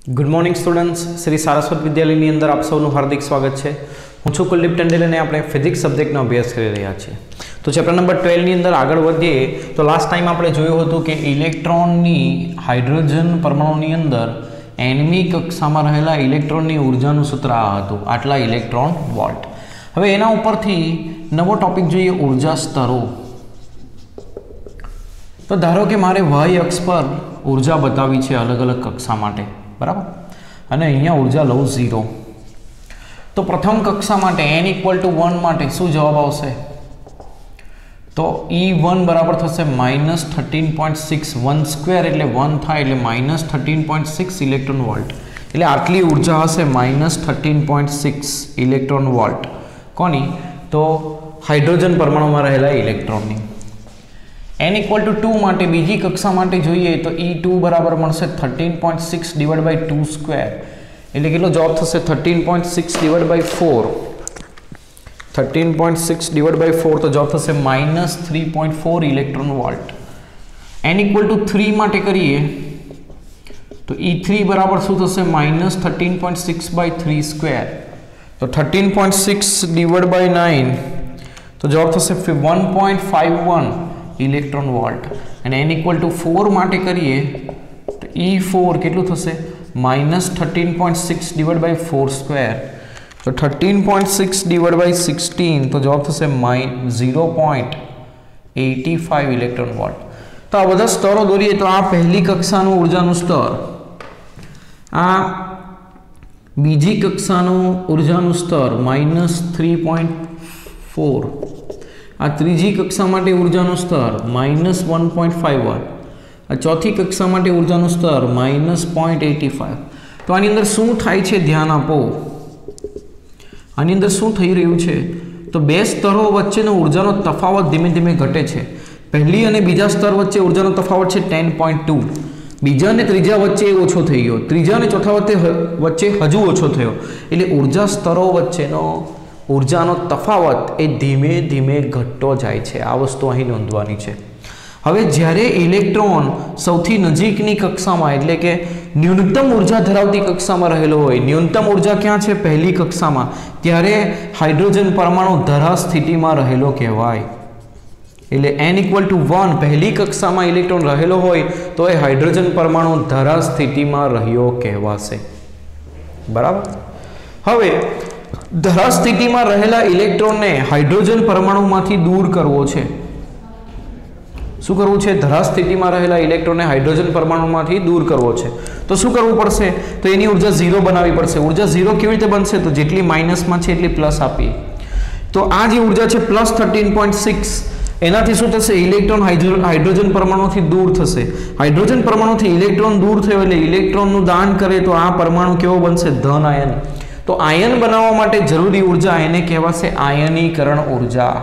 Good morning students, Shri Saraswat विद्यालयની અંદર આપ સૌનું હાર્દિક સ્વાગત છે। હું છું કુલદીપ ટંડેલ અને આપણે ફિઝિક્સ સબ્જેક્ટનો અભ્યાસ કરી રહ્યા છીએ। તો ચેપ્ટર નંબર 12 ની અંદર આગળ વધીએ તો લાસ્ટ ટાઈમ આપણે જોયું હતું કે ઇલેક્ટ્રોનની હાઇડ્રોજન પરમાણુની અંદર nમી કક્ષામાં રહેલા ઇલેક્ટ્રોનની ઊર્જાનું સૂત્ર આ હતું, આટલા ઇલેક્ટ્રોન વોલ્ટ। હવે એના ઉપરથી નવો ટોપિક જોઈએ, ઊર્જા સ્તરો। તો ધારો કે મારે y અક્ષ પર ઊર્જા બતાવી છે અલગ અલગ કક્ષા માટે, बराबर, અને અહીંયા ઊર્જા લઉં 0। તો પ્રથમ કક્ષા માટે n = 1 માટે શું જવાબ આવશે? તો E1 બરાબર થશે -13.6, 1 સ્ક્વેર એટલે 1 થાય એટલે -13.6 ઇલેક્ટ્રોન વોલ્ટ, એટલે આટલી ઊર્જા હશે -13.6 ઇલેક્ટ્રોન વોલ્ટ। કોની? તો હાઇડ્રોજન પરમાણુમાં રહેલા ઇલેક્ટ્રોનની। n = 2 માટે બીજી કક્ષા માટે જોઈએ તો E2 બરાબર મળશે 13.6 / 2 સ્ક્વેર, એટલે કેટલો જવાબ થશે? 13.6 / 4, 13.6 / 4 તો જવાબ થશે -3.4 ઇલેક્ટ્રોન વોલ્ટ। n = 3 માટે કરીએ તો E3 બરાબર શું થશે? -13.6 / 3 સ્ક્વેર, તો 13.6 / 9 તો જવાબ થશે 1.51 ઇલેક્ટ્રોન વોલ્ટ। અને n = 4 માટે કરીએ તો E4 કેટલું થશે? -13.6 / 4 સ્ક્વેર, તો 13.6 / 16 તો જવાબ થશે 0.85 ઇલેક્ટ્રોન વોલ્ટ। તો આ બધા સ્તરો દોરીએ તો આ પહેલી કક્ષાનું ઊર્જાનું સ્તર, આ બીજી કક્ષાનું ઊર્જાનું સ્તર -3.4, આ ત્રીજી કક્ષા માટે ઊર્જાનું સ્તર -1.51, આ ચોથી કક્ષા માટે ઊર્જાનું સ્તર -0.85। તો આની અંદર શું થાય છે ધ્યાન આપો, આની અંદર શું થઈ રહ્યું છે? તો બે સ્તરો વચ્ચેનો ઊર્જાનો તફાવત ધીમે ધીમે ઘટે છે। પહેલી અને બીજા સ્તર વચ્ચે ઊર્જાનો તફાવત છે 10.2, બીજા અને ત્રીજા વચ્ચે ઓછો થઈ ગયો, ત્રીજા અને ચોથા વચ્ચે હજુ ઓછો થયો, એટલે ઊર્જા સ્તરો વચ્ચેનો ઊર્જાનો તફાવત એ ધીમે ધીમે ઘટતો જાય છે। આ વસ્તુ અહીં નોંધવાની છે। હવે જ્યારે ઇલેક્ટ્રોન સૌથી નજીકની કક્ષામાં એટલે કે ન્યૂનતમ ઊર્જા ધરાવતી કક્ષામાં રહેલો હોય, ન્યૂનતમ ઊર્જા ક્યાં છે? પહેલી કક્ષામાં, ત્યારે હાઇડ્રોજન પરમાણુ ધરા સ્થિતિમાં રહેલો કહેવાય। એટલે n = 1 પહેલી કક્ષામાં ઇલેક્ટ્રોન રહેલો હોય તો એ હાઇડ્રોજન પરમાણુ ધરા સ્થિતિમાં રહ્યો કહેવાશે, બરાબર। હવે ધરા સ્થિતિમાં રહેલા ઇલેક્ટ્રોનને હાઇડ્રોજન પરમાણુમાંથી દૂર કરવો છે। શું કરવું છે? ધરા સ્થિતિમાં રહેલા ઇલેક્ટ્રોનને હાઇડ્રોજન પરમાણુમાંથી દૂર કરવો છે। તો શું કરવું પડશે? તો એની ઉર્જા 0 બનાવવી પડશે। ઉર્જા 0 કેવી રીતે બનશે? તો જેટલી માઇનસમાં છે એટલી પ્લસ આપીએ। તો આ જે ઉર્જા છે +13.6, એનાથી શું થશે? ઇલેક્ટ્રોન હાઇડ્રોજન પરમાણુથી દૂર થશે। હાઇડ્રોજન પરમાણુથી ઇલેક્ટ્રોન દૂર થયો એટલે ઇલેક્ટ્રોનનું દાન કરે તો આ પરમાણુ કેવો બનશે? ધન આયન। તો આયન બનાવવા માટે જરૂરી ઊર્જા એને કહેવાશે આયનીકરણ ઊર્જા।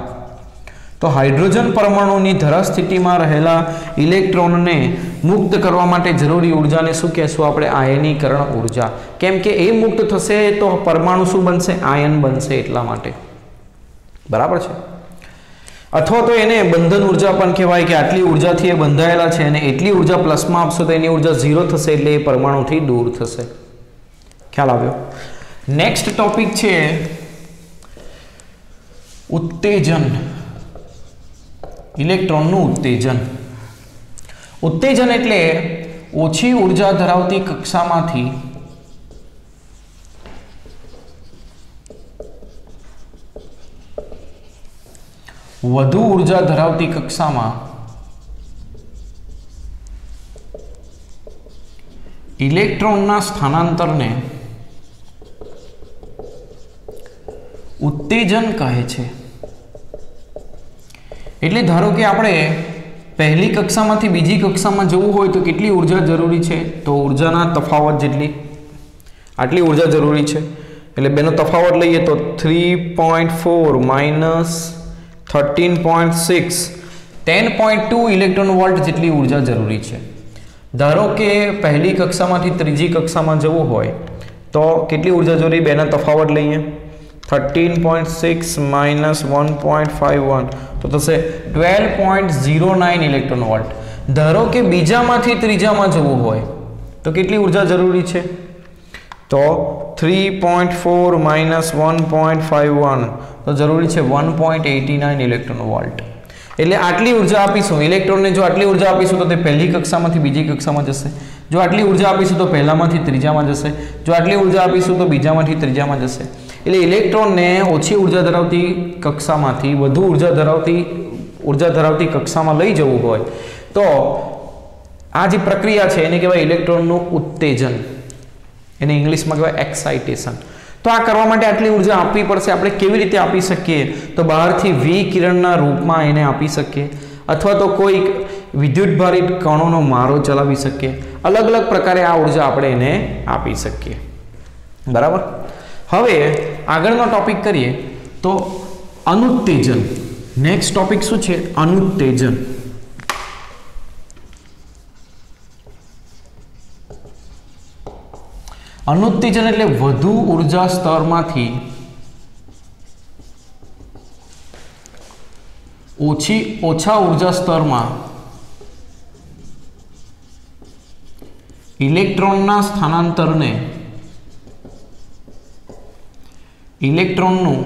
તો હાઇડ્રોજન પરમાણુની ધરા સ્થિતિમાં રહેલા ઇલેક્ટ્રોનને મુક્ત કરવા માટે જરૂરી ઊર્જાને શું કહેશું આપણે? આયનીકરણ ઊર્જા। કેમ કે એ મુક્ત થશે તો પરમાણુ શું બનશે? આયન બનશે, એટલા માટે, બરાબર છે। અથવા તો એને બંધન ઊર્જા પણ કહેવાય કે આટલી ઊર્જાથી એ બંધાયેલા છે અને એટલી ઊર્જા પ્લસમાં આપશો તો એની ઊર્જા 0 થશે એટલે એ પરમાણુથી દૂર થશે। ખ્યાલ આવ્યો? નેક્સ્ટ ટોપિક છે ઉત્તેજન, ઇલેક્ટ્રોનનું ઉત્તેજન। ઉત્તેજન એટલે ઓછી ઊર્જા ધરાવતી કક્ષામાંથી વધુ ઊર્જા ધરાવતી કક્ષામાં ઇલેક્ટ્રોનના સ્થાનાંતરને ઉત્તેજન કહે છે। એટલે ધારો કે આપણે પહેલી કક્ષામાંથી બીજી કક્ષામાં જવું હોય તો કેટલી ઊર્જા જરૂરી છે? તો ઊર્જાના તફાવત જેટલી, આટલી ઊર્જા જરૂરી છે। એટલે બેનો તફાવત લઈએ તો 3.4 - 13.6, 10.2 ઇલેક્ટ્રોન વોલ્ટ જેટલી ઊર્જા જરૂરી છે। ધારો કે પહેલી કક્ષામાંથી ત્રીજી કક્ષામાં જવું હોય તો કેટલી ઊર્જા જરૂરી? બેના તફાવત લઈએ, 13.6 - 1.51 તો થશે 12.09 ઇલેક્ટ્રોન વોલ્ટ। ધારો કે બીજામાંથી ત્રીજામાં જવું હોય तो કેટલી ઊર્જા જરૂરી છે? તો 3.4 માઇનસ 1.51 તો જરૂરી છે 1.89 ઇલેક્ટ્રોન વોલ્ટ. એટલે આટલી ઊર્જા આપીશું ઇલેક્ટ્રોનને, જો આટલી ઊર્જા આપીશું તો તે પહેલી કક્ષામાંથી બીજી કક્ષામાં જશે, જો આટલી ઊર્જા આપીશું તો પહેલામાંથી ત્રીજામાં જશે, જો આટલી ઊર્જા આપીશું તો બીજામાંથી ત્રીજામાં જશે. એટલે ઇલેક્ટ્રોનને ઓછી ઊર્જા ધરાવતી કક્ષામાંથી વધુ ઊર્જા ધરાવતી કક્ષામાં લઈ જવું હોય તો આ જે પ્રક્રિયા છે એને કહેવાય ઇલેક્ટ્રોનનું ઉત્તેજન, એને ઇંગ્લિશમાં કહેવાય એક્સાઇટેશન. તો આ કરવા માટે આટલી ઊર્જા આપવી પડશે. આપણે કેવી રીતે આપી શકીએ? તો બહારથી વિકિરણના રૂપમાં એને આપી શકીએ, અથવા તો કોઈ વિદ્યુતભારિત કણોનો મારો ચલાવી શકીએ. અલગ અલગ પ્રકારે આ ઊર્જા આપણે એને આપી શકીએ. બરાબર. હવે આગળનો ટોપિક કરીએ તો અનુત્તેજન. નેક્સ્ટ ટોપિક શું છે? અનુત્તેજન. અનુત્તેજન એટલે વધુ ઊર્જા સ્તરમાંથી ઓછા ઊર્જા સ્તરમાં ઇલેક્ટ્રોનના સ્થાનાંતરને ઇલેક્ટ્રોનનું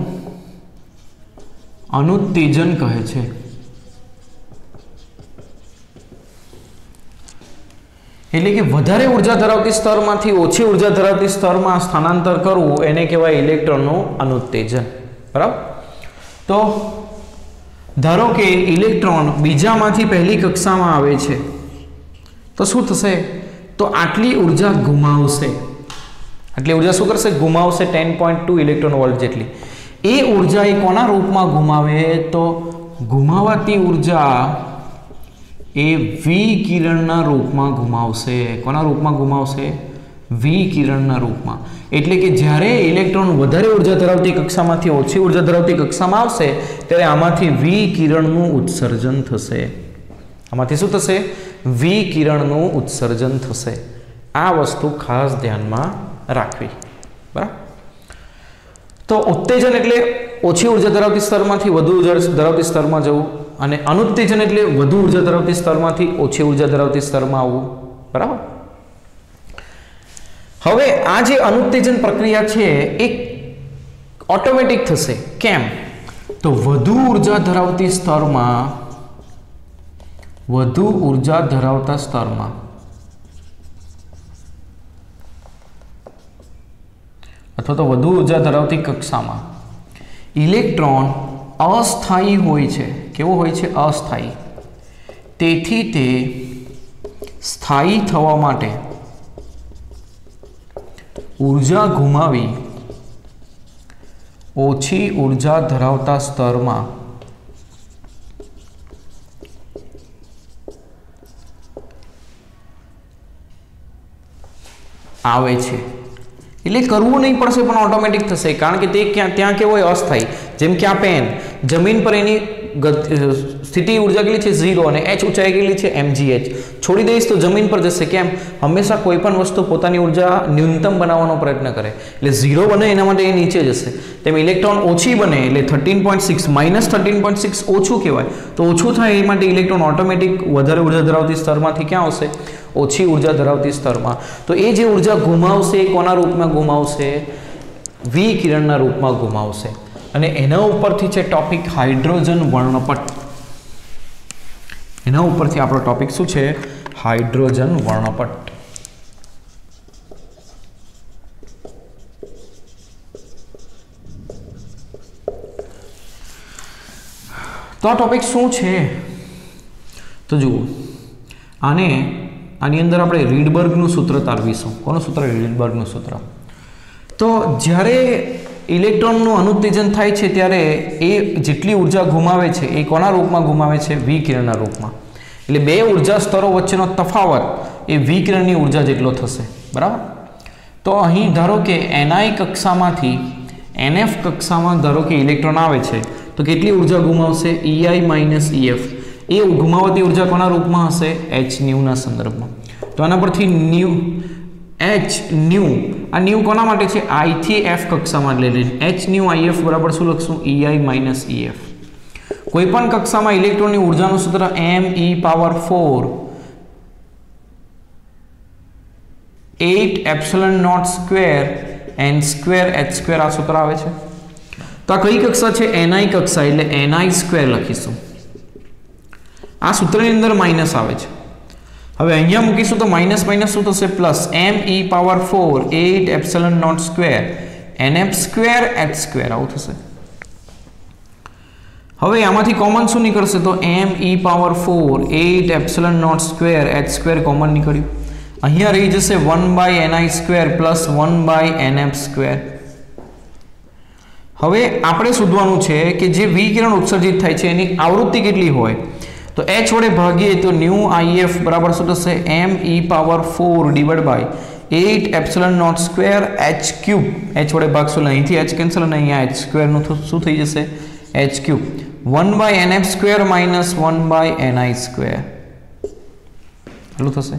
અનુત્તેજન કહે છે. એટલે કે વધારે ઊર્જા ધરાવતી સ્તરમાંથી ઓછી ઊર્જા ધરાવતી સ્તરમાં સ્થાનાંતર કરવું એને કહેવાય ઇલેક્ટ્રોનનું અનુત્તેજન. બરાબર. તો ધારો કે ઇલેક્ટ્રોન બીજામાંથી પહેલી કક્ષામાં આવે છે તો શું થશે? તો આટલી ઊર્જા ગુમાવશે. આટલી ઊર્જા શું કરશે? ગુમાવશે. 10.2 ઇલેક્ટ્રોન વોલ્ટ જેટલી. એ ઊર્જા એ કોના રૂપમાં ગુમાવે? તો ગુમાવાતી ઊર્જા એ વિકિરણના રૂપમાં ગુમાવશે. કોના રૂપમાં ગુમાવશે? વિકિરણના રૂપમાં. એટલે કે જ્યારે ઇલેક્ટ્રોન વધારે ઊર્જા ધરાવતી કક્ષામાંથી ઓછી ઊર્જા ધરાવતી કક્ષામાં આવશે ત્યારે આમાંથી વિકિરણનું ઉત્સર્જન થશે. આમાંથી શું થશે? વિકિરણનું ઉત્સર્જન થશે. આ વસ્તુ ખાસ ધ્યાનમાં રાખવી. બરાબર. તો ઉત્તેજન એટલે ઓછી ઊર્જા ધરાવતી સ્તરમાંથી વધુ ઊર્જા ધરાવતી સ્તરમાં જવું, અને અનુત્તેજન એટલે વધુ ઊર્જા ધરાવતી સ્તરમાંથી ઓછી ઊર્જા ધરાવતી સ્તરમાં આવવું. બરાબર. હવે આ જે અનુત્તેજન પ્રક્રિયા છે એ ઓટોમેટિક થશે. કેમ? તો વધુ ઊર્જા ધરાવતી સ્તરમાં વધુ ઊર્જા ધરાવતા સ્તરમાં અથવા તો વધુ ઊર્જા ધરાવતી કક્ષામાં ઇલેક્ટ્રોન અસ્થાયી હોય છે. કેવો હોય છે? અસ્થાયી. તેથી તે સ્થાયી થવા માટે ઊર્જા ગુમાવી ઓછી ઊર્જા ધરાવતા સ્તરમાં આવે છે. એટલે કરવું નહીં પડશે પણ ઓટોમેટિક થશે, કારણ કે તે ત્યાં કેવો હોય? અસ્થાયી. જેમ કે આ પેન જમીન પર એની સ્થિતિ ઊર્જા કેટલી છે? 0 અને h ઊંચાઈ કેટલી છે? mgh. છોડી દઈશ તો જમીન પર જશે. કેમ? હંમેશા કોઈ પણ વસ્તુ પોતાની ઊર્જા ન્યૂનતમ બનાવવાનો પ્રયત્ન કરે. એટલે 0 બને એના માટે એ નીચે જશે. તેમ ઇલેક્ટ્રોન ઓછી બને એટલે 13.6 માઇનસ 13.6 ઓછું કહેવાય. તો ઓછું થાય એ માટે ઇલેક્ટ્રોન ઓટોમેટિક વધારે ઊર્જા ધરાવતી સ્તરમાંથી ક્યાં આવશે? ઓછી ઊર્જા ધરાવતી સ્તરમાં. તો એ જે ઊર્જા ગુમાવશે એ કોના રૂપમાં ગુમાવશે? વિકિરણના રૂપમાં ગુમાવશે. અને એના ઉપરથી છે ટોપિક હાઇડ્રોજન વર્ણપટ. એના ઉપરથી આપણો ટોપિક શું છે? હાઇડ્રોજન વર્ણપટ. તો આ ટોપિક શું છે? તો જુઓ, આની અંદર આપણે રીડબર્ગનું સૂત્ર તારવીશું. કોનું સૂત્ર? રીડબર્ગનું સૂત્ર. તો જ્યારે ઇલેક્ટ્રોનનું અનુત્તેજન થાય છે ત્યારે એ જેટલી ઊર્જા ગુમાવે છે એ કોના રૂપમાં ગુમાવે છે? વિકિરણના રૂપમાં. એટલે બે ઊર્જા સ્તરો વચ્ચેનો તફાવત એ વિકિરણની ઊર્જા જેટલો થશે. બરાબર. તો અહીં ધારો કે ni કક્ષામાંથી nf કક્ષામાં ધારો કે ઇલેક્ટ્રોન આવે છે તો કેટલી ઊર્જા ગુમાવશે? ei minus ef. એ ગુમાવતી ઊર્જા કોના રૂપમાં હશે? h ન્યૂના સંદર્ભમાં. તો આના પરથી h ન્યૂ, આ ન્યૂ કોના માટે છે? i થી f કક્ષામાં લઈ લઈએ. h ન્યૂ if બરાબર શું લખશું? ei minus ef. કોઈ પણ કક્ષામાં ઇલેક્ટ્રોનની ઊર્જાનું સૂત્ર me power 4 8 epsilon naught square n square h square આ સૂત્ર આવે છે. તો આ કઈ કક્ષા છે? ni કક્ષા, એટલે ni સ્ક્વેર લખીશું. આ સૂત્રની અંદર માઇનસ આવે છે. હવે અહીંયા મૂકીશું તો માઇનસ માઇનસ શું થશે? Plus me power 4 8 epsilon naught square nf square h square આવું થશે. હવે આમાંથી કોમન શું નીકળશે? તો me power 4 8 epsilon naught square h square common નીકળ્યું. અહીંયા રહી જશે 1/ni square plus 1/nf square. હવે આપણે શોધવાનું છે કે જે વિકિરણ ઉત્સર્જિત થાય છે એની આવૃત્તિ કેટલી હોય. તો h વડે ભાગીએ તો ન્યુ if બરાબર શું થશે? me power 4 divide by 8 epsilon naught square h cube. h વડે ભાગશું એટલે અહીંથી h કેન્સલ અને અહીંયા h સ્ક્વેર નું શું થઈ જશે? h cube 1/nf square minus 1/ni square એટલું થશે.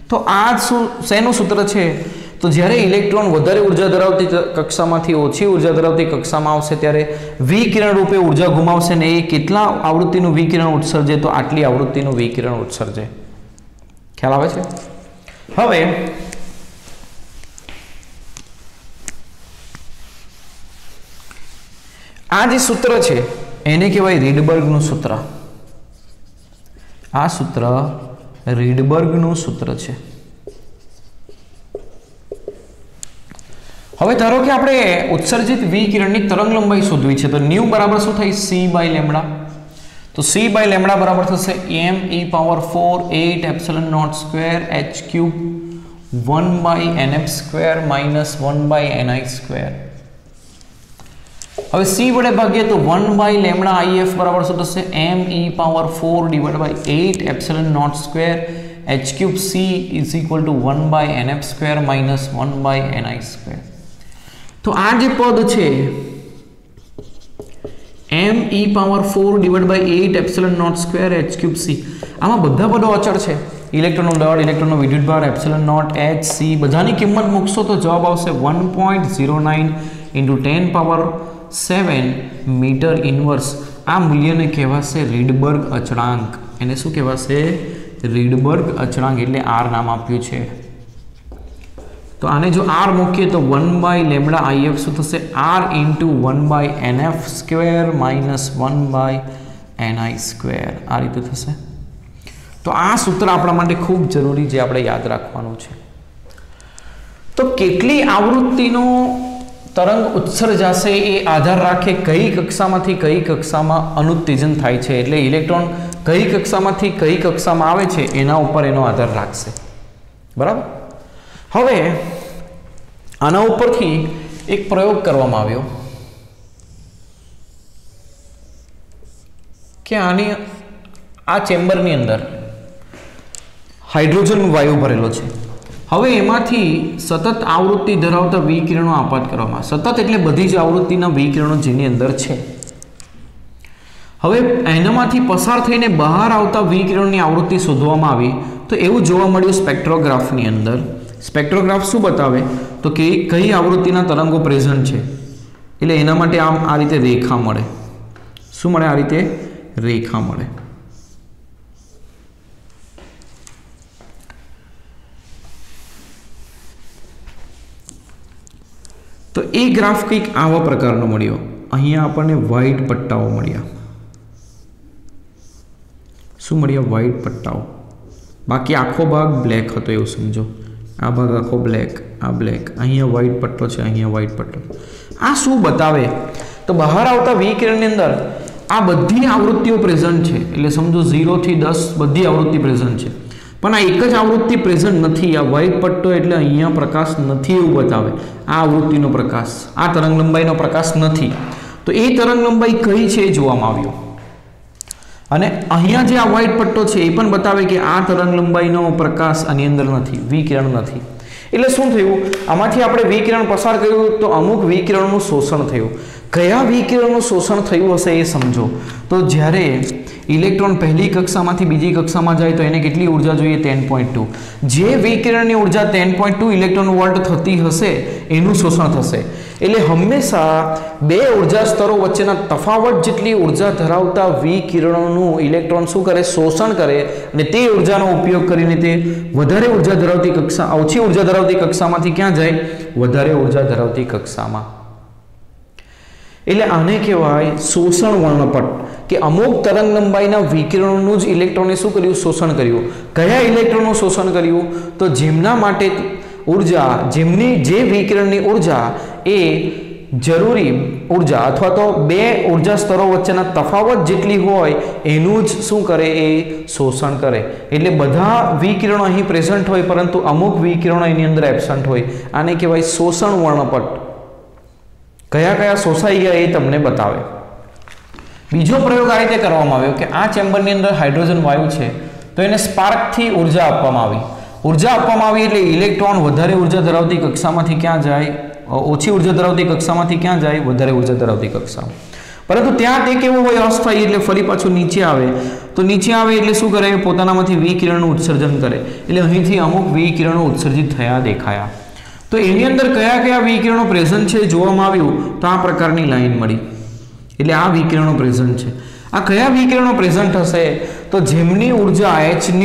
તો આ શું શેનું સૂત્ર છે? તો જ્યારે ઇલેક્ટ્રોન વધારે ઉર્જા ધરાવતી કક્ષામાંથી ઓછી ઉર્જા ધરાવતી કક્ષામાં આવશે ત્યારે વિકિરણ રૂપે ઉર્જા ગુમાવશે ને એ કેટલા આવૃત્તિનું વિકિરણ ઉત્સર્જે? તો આટલી આવૃત્તિનું વિકિરણ ઉત્સર્જે. ખ્યાલ આવે છે? હવે આ જે સૂત્ર છે એને કહેવાય રીડબર્ગનું સૂત્ર. આ સૂત્ર રીડબર્ગનું સૂત્ર છે. હવે ધારો કે આપણે ઉત્સર્જિત વિકિરણની તરંગ લંબાઈ શોધવી છે તો ન્યુ બરાબર શું થાય? c/λ. તો c/λ બરાબર થશે me power 4 8 epsilon naught square h cube 1/nf square minus 1/ni square. હવે c વડે ભાગીએ તો 1/λ if બરાબર શું થશે? me power 4 divide by 8 epsilon naught square h cube c is equal to 1/nf square minus 1/ni square. તો આ જે પદ છે me power 4 divide by 8 epsilon naught square h cube c, આમાં બધા પદો અચળ છે. ઇલેક્ટ્રોનનું દળ, ઇલેક્ટ્રોનનો વિદ્યુતભાર, એપ્સિલોન નોટ h c બધાની કિંમત મૂકશો તો જવાબ આવશે 1.09 ઇન્ટુ 10 પાવર 7 મીટર ઇનવર્સ. આ મૂલ્યને કહેવાશે રીડબર્ગ અચળાંક. એને શું કહેવાશે? રીડબર્ગ અચળાંક, એટલે r નામ આપ્યું છે. તો આને જો r મૂકીએ તો 1/λ if શું થશે? r into 1/nf square minus 1/ni square આ રીતે થશે. તો આ સૂત્ર આપણા માટે ખૂબ જરૂરી છે, આપણે યાદ રાખવાનું છે. તો કેટલી આવૃત્તિનો તરંગ ઉત્સર્જાશે એ આધાર રાખે કઈ કક્ષામાંથી કઈ કક્ષામાં અનુત્તેજન થાય છે, એટલે ઇલેક્ટ્રોન કઈ કક્ષામાંથી કઈ કક્ષામાં આવે છે એના ઉપર એનો આધાર રાખશે. બરાબર. હવે આના ઉપરથી એક પ્રયોગ કરવામાં આવ્યો કે આ ચેમ્બરની અંદર હાઇડ્રોજન વાયુ ભરેલો છે. હવે એમાંથી સતત આવૃત્તિ ધરાવતા વિકિરણો આપાત કરવામાં. સતત એટલે બધી જ આવૃત્તિના વિકિરણો જેની અંદર છે. હવે એનામાંથી પસાર થઈને બહાર આવતા વિકિરણની આવૃત્તિ શોધવામાં આવી તો એવું જોવા મળ્યું સ્પેક્ટ્રોગ્રાફની અંદર. સ્પેક્ટ્રોગ્રાફ શું બતાવે? તો કે કઈ આવૃત્તિના તરંગો પ્રેઝન્ટ છે, એટલે એના માટે આ રીતે રેખા મળે. શું મળે? આ રીતે રેખા મળે. તો એ ગ્રાફ કંઈક આવા પ્રકારનો મળ્યો. અહીંયા આપણને વ્હાઇટ પટ્ટાઓ મળ્યા. શું મળ્યા? વ્હાઇટ પટ્ટાઓ. બાકી આખો ભાગ બ્લેક હતો એવું સમજો. આ ભાગ આખો બ્લેક, આ બ્લેક, અહીંયા વ્હાઇટ પટ્ટો છે, અહીંયા વ્હાઇટ પટ્ટો. આ શું બતાવે? તો બહાર આવતા વિકિરણની અંદર આ બધી આવૃત્તિઓ પ્રેઝન્ટ છે, એટલે સમજો 0 થી 10 બધી આવૃત્તિ પ્રેઝન્ટ છે. પણ આ એક જ આવૃત્તિ પ્રેઝન્ટ નથી. આ વ્હાઇટ પટ્ટો એટલે અહીંયા પ્રકાશ નથી એવું બતાવે. આ આવૃત્તિનો પ્રકાશ, આ તરંગ લંબાઈનો પ્રકાશ નથી. તો એ તરંગ લંબાઈ કઈ છે એ જોવામાં આવ્યું. અને અહીંયા જે આ વ્હાઇટ પટ્ટો છે એ પણ બતાવે કે આ તરંગ લંબાઈનો પ્રકાશ આની અંદર નથી, વિકિરણ નથી. એટલે શું થયું? આમાંથી આપણે વિકિરણ પસાર કર્યું તો અમુક વિકિરણનું શોષણ થયું. કયા વિકિરણનું શોષણ થયું હશે એ સમજો. તો જ્યારે ઇલેક્ટ્રોન પહેલી કક્ષામાંથી બીજી કક્ષામાં જાય તો એને કેટલી ઉર્જા જોઈએ 10.2 જે વિકિરણની ઉર્જા 10.2 ઇલેક્ટ્રોન વોલ્ટ થતી હશે એનું શોષણ થશે એટલે હંમેશા બે ઉર્જા સ્તરો વચ્ચેના તફાવત જેટલી ઉર્જા ધરાવતા વિકિરણોનું ઇલેક્ટ્રોન શું કરે શોષણ કરે અને તે ઉર્જાનો ઉપયોગ કરીને તે વધારે ઉર્જા ધરાવતી કક્ષા ઓછી ઉર્જા ધરાવતી કક્ષામાંથી ક્યાં જાય વધારે ઉર્જા ધરાવતી કક્ષામાં એટલે આને કહેવાય શોષણ વર્ણપટ કે અમુક તરંગ લંબાઈના વિકિરણોનું જ ઇલેક્ટ્રોને શું કર્યું શોષણ કર્યું કયા ઇલેક્ટ્રોનનું શોષણ કર્યું તો જેમના માટે ઉર્જા જેમની જે વિકિરણની ઉર્જા એ જરૂરી ઉર્જા અથવા તો બે ઉર્જા સ્તરો વચ્ચેના તફાવત જેટલી હોય એનું જ શું કરે એ શોષણ કરે એટલે બધા વિકિરણો અહીં પ્રેઝન્ટ હોય પરંતુ અમુક વિકિરણો એની અંદર એબ્સન્ટ હોય આને કહેવાય શોષણ વર્ણપટ કયા કયા શોષાઈ ગયા એ તમને બતાવે બીજો પ્રયોગ આ રીતે કરવામાં આવ્યો કે આ ચેમ્બરની અંદર હાઇડ્રોજન વાયુ છે તો એને સ્પાર્કથી ઉર્જા આપવામાં આવી એટલે ઇલેક્ટ્રોન વધારે ઉર્જા ધરાવતી કક્ષામાંથી ક્યાં જાય ઓછી ઉર્જા ધરાવતી કક્ષામાંથી ક્યાં જાય વધારે ઉર્જા ધરાવતી કક્ષામાં પરંતુ ત્યાં તે કેવો હોય અસ્થાયી એટલે ફરી પાછું નીચે આવે તો નીચે આવે એટલે શું કરે પોતાનામાંથી વિકિરણનું ઉત્સર્જન કરે એટલે અહીંથી અમુક વિકિરણો ઉત્સર્જિત થયા દેખાયા તો એની અંદર કયા કયા વિકિરણો પ્રેઝન્ટ છે જોવામાં આવ્યું તો આ પ્રકારની લાઈન મળી એટલે આ વિકિરણો પ્રેઝન્ટ છે આ કયા વિકિરણો પ્રેઝન્ટ હશે તો જેમની ઉર્જા hν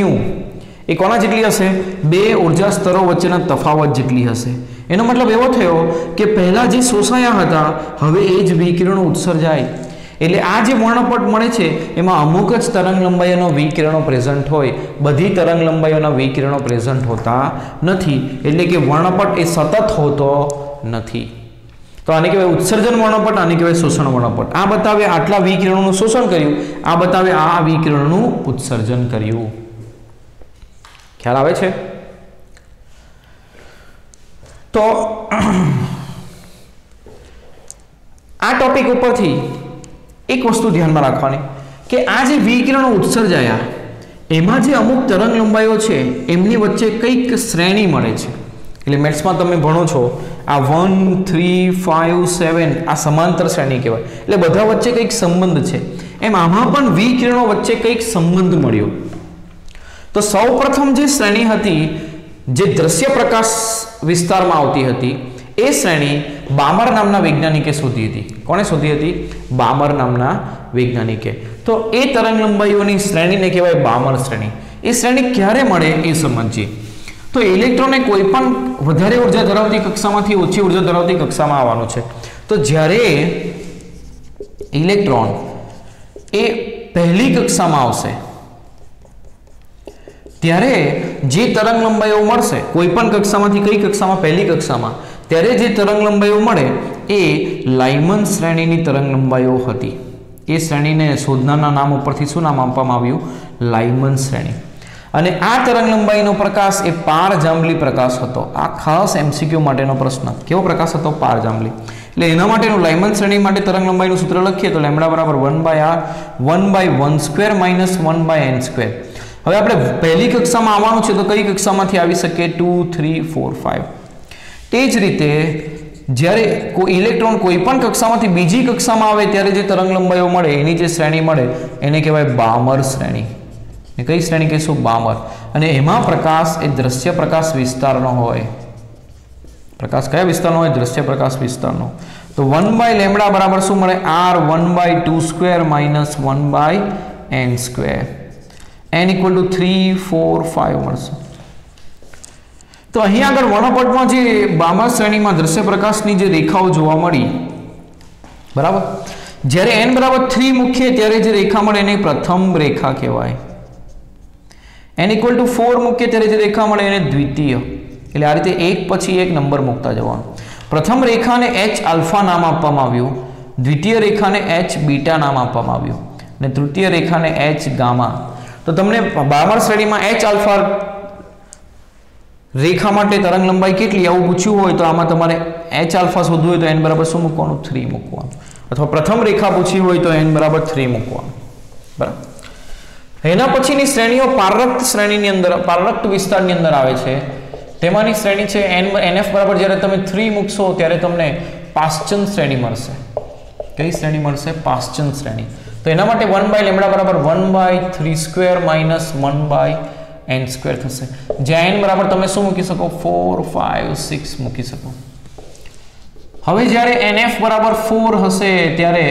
એ કોના જેટલી હશે બે ઉર્જા સ્તરો વચ્ચેના તફાવત જેટલી હશે એનો મતલબ એવો થયો કે પહેલા જે શોષાયા હતા હવે એ જ વિકિરણો ઉત્સર્જાય એટલે આ જે વર્ણપટ મળે છે એમાં અમુક જ તરંગ લંબાઈઓના વિકિરણો પ્રેઝન્ટ હોય બધી તરંગ લંબાઈઓના વિકિરણો પ્રેઝન્ટ હોતા નથી એટલે કે વર્ણપટ એ સતત હોતો નથી તો આને કહેવાય ઉત્સર્જન વર્ણપટ આને કહેવાય શોષણ વર્ણપટ આ બતાવે આટલા વિકિરણોનું શોષણ કર્યું આ બતાવે આ વિકિરણોનું ઉત્સર્જન કર્યું ખ્યાલ આવે છે તો આ ટોપિક ઉપરથી એક વસ્તુ ધ્યાનમાં રાખવાની કે આ જે વિકિરણો ઉત્સર્જાયા એમાં જે અમુક તરંગ લંબાઈઓ છે એમની વચ્ચે કંઈક શ્રેણી મળે છે એટલે મેથ્સમાં તમે ભણો છો આ 1 3 5 7 આ સમાંતર શ્રેણી કહેવાય એટલે બધા વચ્ચે કંઈક સંબંધ છે એમ આમાં પણ વિકિરણો વચ્ચે કંઈક સંબંધ મળ્યો તો સૌપ્રથમ જે શ્રેણી હતી જે દ્રશ્ય પ્રકાશ વિસ્તારમાં આવતી હતી એ શ્રેણી બામર નામના વૈજ્ઞાનિકે શોધી હતી કોણે શોધી હતી બામર નામના વૈજ્ઞાનિકે તો એ તરંગ લંબાઈઓની શ્રેણીને કહેવાય બામર શ્રેણી એ શ્રેણી ક્યારે મળે એ સમજીએ તો ઇલેક્ટ્રોનને કોઈ પણ વધારે ઉર્જા ધરાવતી કક્ષામાંથી ઓછી ઉર્જા ધરાવતી કક્ષામાં આવવાનું છે તો જ્યારે ઇલેક્ટ્રોન એ પહેલી કક્ષામાં આવશે ત્યારે જે તરંગ લંબાઈઓ મળશે કોઈ પણ કક્ષામાંથી કઈ કક્ષામાં પહેલી કક્ષામાં ત્યારે જે તરંગ લંબાઈઓ મળે એ લાઇમન શ્રેણીની તરંગ લંબાઈઓ હતી એ શ્રેણીને શોધનારના નામ ઉપરથી શું નામ આપવામાં આવ્યું લાઇમન શ્રેણી અને આ તરંગ લંબાઈનો પ્રકાશ એ પારજાંબલી પ્રકાશ હતો આ ખાસ એમસીક્યુ માટેનો પ્રશ્ન કેવો પ્રકાશ હતો પારજાંબલી એટલે એના માટેનું લાઇમન શ્રેણી માટે તરંગ લંબાઈનું સૂત્ર લખીએ તો લેમ્ડા બરાબર 1/r 1/1² - 1/n². હવે આપણે પહેલી કક્ષામાં આવવાનું છે તો કઈ કક્ષામાંથી આવી શકે 2 3 4 5 તે જ રીતે જ્યારે કોઈ ઇલેક્ટ્રોન કોઈ પણ કક્ષામાંથી બીજી કક્ષામાં આવે ત્યારે જે તરંગ લંબાઈઓ મળે એની જે શ્રેણી મળે એને કહેવાય બામર શ્રેણી ને કઈ શ્રેણી કહીશું બામર અને એમાં પ્રકાશ એ દ્રશ્ય પ્રકાશ વિસ્તારનો હોય પ્રકાશ કયા વિસ્તારનો હોય દ્રશ્ય પ્રકાશ વિસ્તારનો તો 1/λ બરાબર શું મળે r 1/2² - 1/n². n = 3 4 5 મળશે તો અહીં આગળ વર્ણપટમાં જે બામર શ્રેણીમાં દ્રશ્ય પ્રકાશની જે રેખાઓ જોવા મળી બરાબર જ્યારે n બરાબર 3 મૂકીએ ત્યારે જે રેખા મળે એને પ્રથમ રેખા કહેવાય n = 4 મૂકીએ ત્યારે જે રેખા મળે એને દ્વિતીય એટલે આ રીતે એક પછી એક નંબર મૂકતા જવાનું પ્રથમ રેખાને h આલ્ફા નામ આપવામાં આવ્યું દ્વિતીય રેખાને h બીટા નામ આપવામાં આવ્યું અને તૃતીય રેખાને h ગામા તો તમને બામર શ્રેણીમાં h આલ્ફા રેખા માટે તરંગ લંબાઈ કેટલી આવું પૂછ્યું હોય તો આમાં તમારે h આલ્ફા શોધવું હોય તો n બરાબર શું મૂકવાનું 3 મૂકવાનું અથવા પ્રથમ રેખા પૂછી હોય તો n બરાબર 3 મૂકવાનું બરાબર એના પછીની શ્રેણીઓ પારરક્ત શ્રેણીની અંદર પારરક્ત વિસ્તારની અંદર આવે છે તેમાંની શ્રેણી છે nf બરાબર જ્યારે તમે 3 મૂકશો ત્યારે તમને પાશ્ચન શ્રેણી મળશે કઈ શ્રેણી મળશે પાશ્ચન શ્રેણી તો એના માટે 1/λ બરાબર 1/3² માઇનસ 1/n² થશે, જ્યાં n બરાબર તમે શું મૂકી શકો 4 5 6 મૂકી શકો. હવે જ્યારે nf બરાબર 4 હશે ત્યારે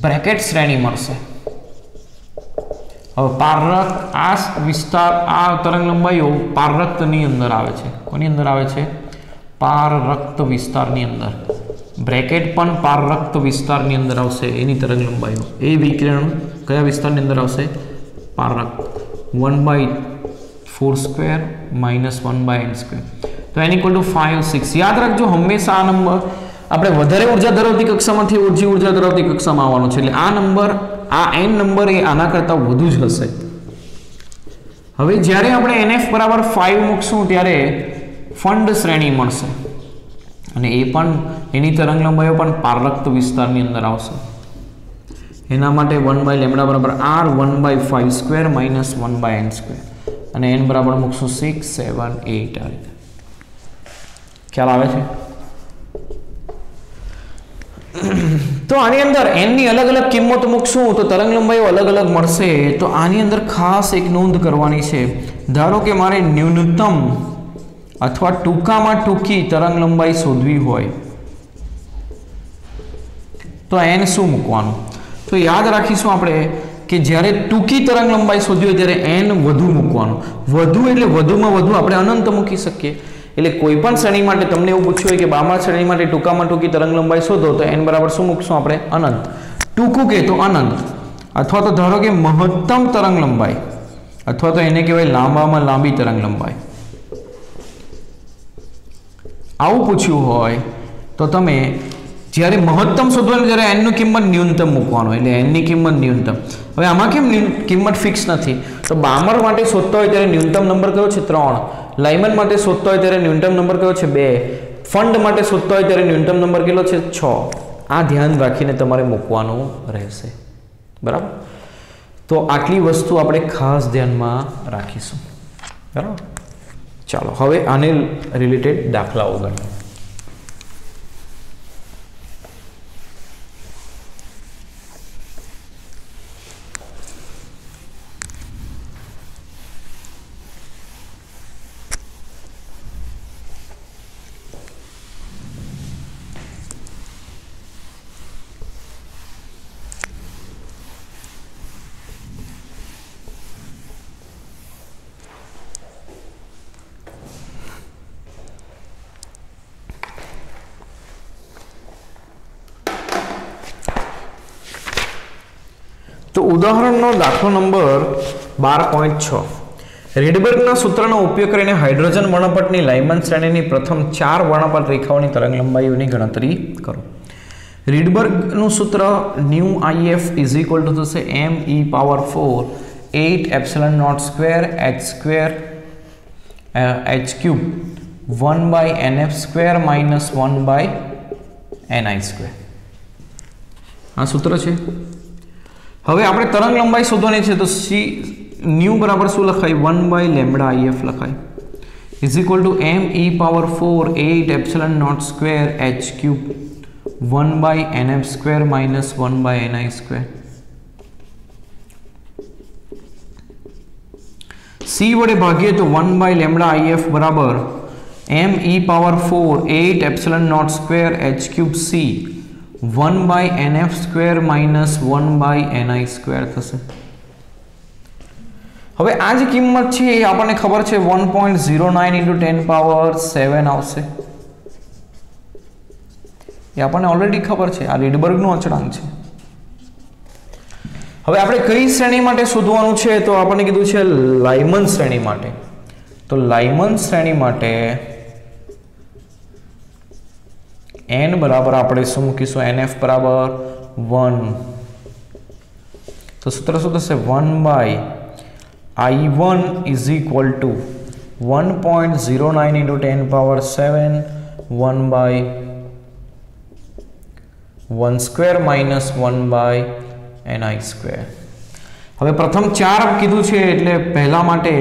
બ્રેકેટ શ્રેણી મળશે. હવે પારરત આ વિસ્તાર આ તરંગ લંબાઈઓ પારરક્તની અંદર આવે છે. કોની અંદર આવે છે? પારરક્ત વિસ્તારની અંદર. બ્રેકેટ પણ પારરક્ત વિસ્તારની અંદર આવશે. એની તરંગ લંબાઈઓ એ વિકિરણ કયા વિસ્તારની અંદર આવશે? પારરક્ત. 1/4² માઇનસ 1/n². તો n = 5 6. યાદ રાખજો હંમેશા આ નંબર આપણે વધારે ઉર્જા ધરાવતી કક્ષામાંથી ઓછી ઉર્જા ધરાવતી કક્ષામાં આવવાનો છે. એટલે આ નંબર આ n નંબર એ આના કરતાં વધુ જ હશે. હવે જ્યારે આપણે nf બરાબર 5 મૂકશું ત્યારે ફંડ શ્રેણી મળશે અને એ પણ એની તરંગ લંબાઈઓ પણ પારરક્ત વિસ્તારની અંદર આવશે. એના માટે 1/λ બરાબર r 1/5² માઇનસ 1/n² અને n બરાબર મૂકશું 6 7 8. આ રીતે ખ્યાલ આવે છે? તો આની અંદર n ની અલગ અલગ કિંમત મૂકશું તો તરંગ લંબાઈઓ અલગ અલગ મળશે. તો આની અંદર ખાસ એક નોંધ કરવાની છે. ધારો કે મારે ન્યૂનતમ અથવા ટૂંકામાં ટૂંકી તરંગ લંબાઈ શોધવી હોય તો n શું મૂકવાનું? તો યાદ રાખીશું આપણે કે જ્યારે ટૂંકી તરંગ લંબાઈ શોધવી હોય ત્યારે n વધુ મૂકવાનું. વધુ એટલે વધુમાં વધુ આપણે અનંત મૂકી શકીએ. એટલે કોઈ પણ શ્રેણી માટે તમને એવું પૂછ્યું હોય કે બામા શ્રેણી માટે ટૂંકામાં ટૂંકી તરંગ લંબાઈ શોધો તો n બરાબર શું મૂકશું આપણે? અનંત. ટૂંકું કે તો અનંત, અથવા તો ધારો કે મહત્તમ તરંગ લંબાઈ અથવા તો એને કહેવાય લાંબામાં લાંબી તરંગ લંબાઈ. આવું પૂછ્યું હોય તો તમે જ્યારે મહત્તમ શોધવાનું ત્યારે n ની કિંમત ન્યૂનતમ મૂકવાનું. એટલે n ની કિંમત ન્યૂનતમ. હવે આમાં કેમ કિંમત ફિક્સ નથી? તો બામર માટે શોધતા હોય ત્યારે ન્યૂનતમ નંબર કયો છે? 3. લાઇમન માટે શોધતા હોય ત્યારે ન્યૂનતમ નંબર કયો છે? 2. ફંડ માટે શોધતા હોય ત્યારે ન્યૂનતમ નંબર કેટલો છે? 6. આ ધ્યાન રાખીને તમારે મૂકવાનું રહેશે. બરાબર? તો આટલી વસ્તુ આપણે ખાસ ધ્યાનમાં રાખીશું. બરાબર? ચાલો હવે આને રિલેટેડ દાખલાઓ ગણીએ. તો ઉદાહરણનો દાખલો નંબર 12.6. રીડબર્ગના સૂત્રનો ઉપયોગ કરીને હાઇડ્રોજન વર્ણપટની લાઇમન શ્રેણીની પ્રથમ 4 વર્ણપટ રેખાઓની તરંગ લંબાઈઓની ગણતરી કરો. રીડબર્ગનું સૂત્ર ન્યૂ IF = થશે me⁴ 8ε02h² h³ 1/nf² minus 1/ni². આ સૂત્ર છે. હવે આપણે તરંગ લંબાઈ શોધવાની છે તો ન્યૂ બરાબર શું લખાય? 1/λIF લખાય = me⁴ 8ε02h³ 1/nf² minus 1/ni². c વડે ભાગીએ તો 1/λIF બરાબર me⁴ 8ε02h³ c 1/nf² minus 1/ni² થશે. હવે આ જે કિંમત છે એ આપણને ખબર છે 1.09 × 10⁻7 આવશે. એ આપણને ઓલરેડી ખબર છે. આ રીડબર્ગનો અચળાંક છે. હવે આપણે કઈ શ્રેણી માટે શોધવાનું છે તો આપણને કીધું છે લાઇમન શ્રેણી માટે. તો લાઇમન શ્રેણી માટે n બરાબર આપણે શું મૂકીશું? nf બરાબર 1. તો સૂત્ર શું થશે? 1/I1 = 1.09 × 10⁻7 1/1² minus 1/ni². હવે પ્રથમ 4 કીધું છે એટલે પહેલા માટે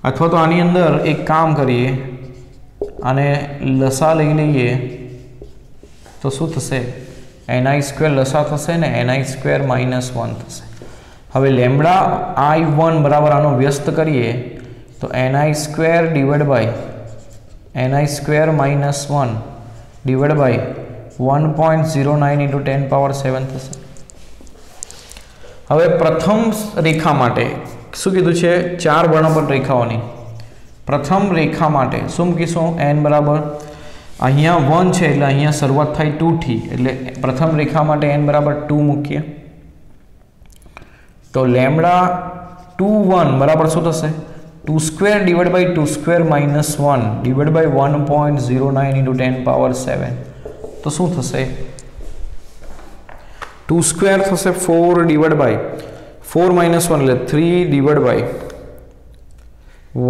અથવા તો આની અંદર એક કામ કરીએ, આને લસા લઈ લઈએ તો શું થશે? ni² લસા થશે ને ni² - 1 થશે। હવે લેમ્બડા I1 બરાબર આનો વ્યસ્ત કરીએ તો ni² divide by ni² - 1 divide by 1.09 × 10⁻7 થશે। હવે પ્રથમ રેખા માટે શું કીધું છે? 4 વર્ણપટ રેખાઓની પ્રથમ રેખા માટે શું મૂકીશું? n બરાબર અહીંયા 1 છે એટલે અહીંયા શરૂઆત થાય 2 થી, એટલે પ્રથમ રેખા માટે n બરાબર 2 મૂકીએ તો લેમ્બડા 2 1 બરાબર શું થશે? 2² ડિવાઇડ બાય 2² - 1 ડિવાઇડ બાય 1.09 × 10⁻7 તો શું થશે? 2² થશે 4 ડિવાઇડ બાય 4 - 1 એટલે 3 ડિવાઇડ બાય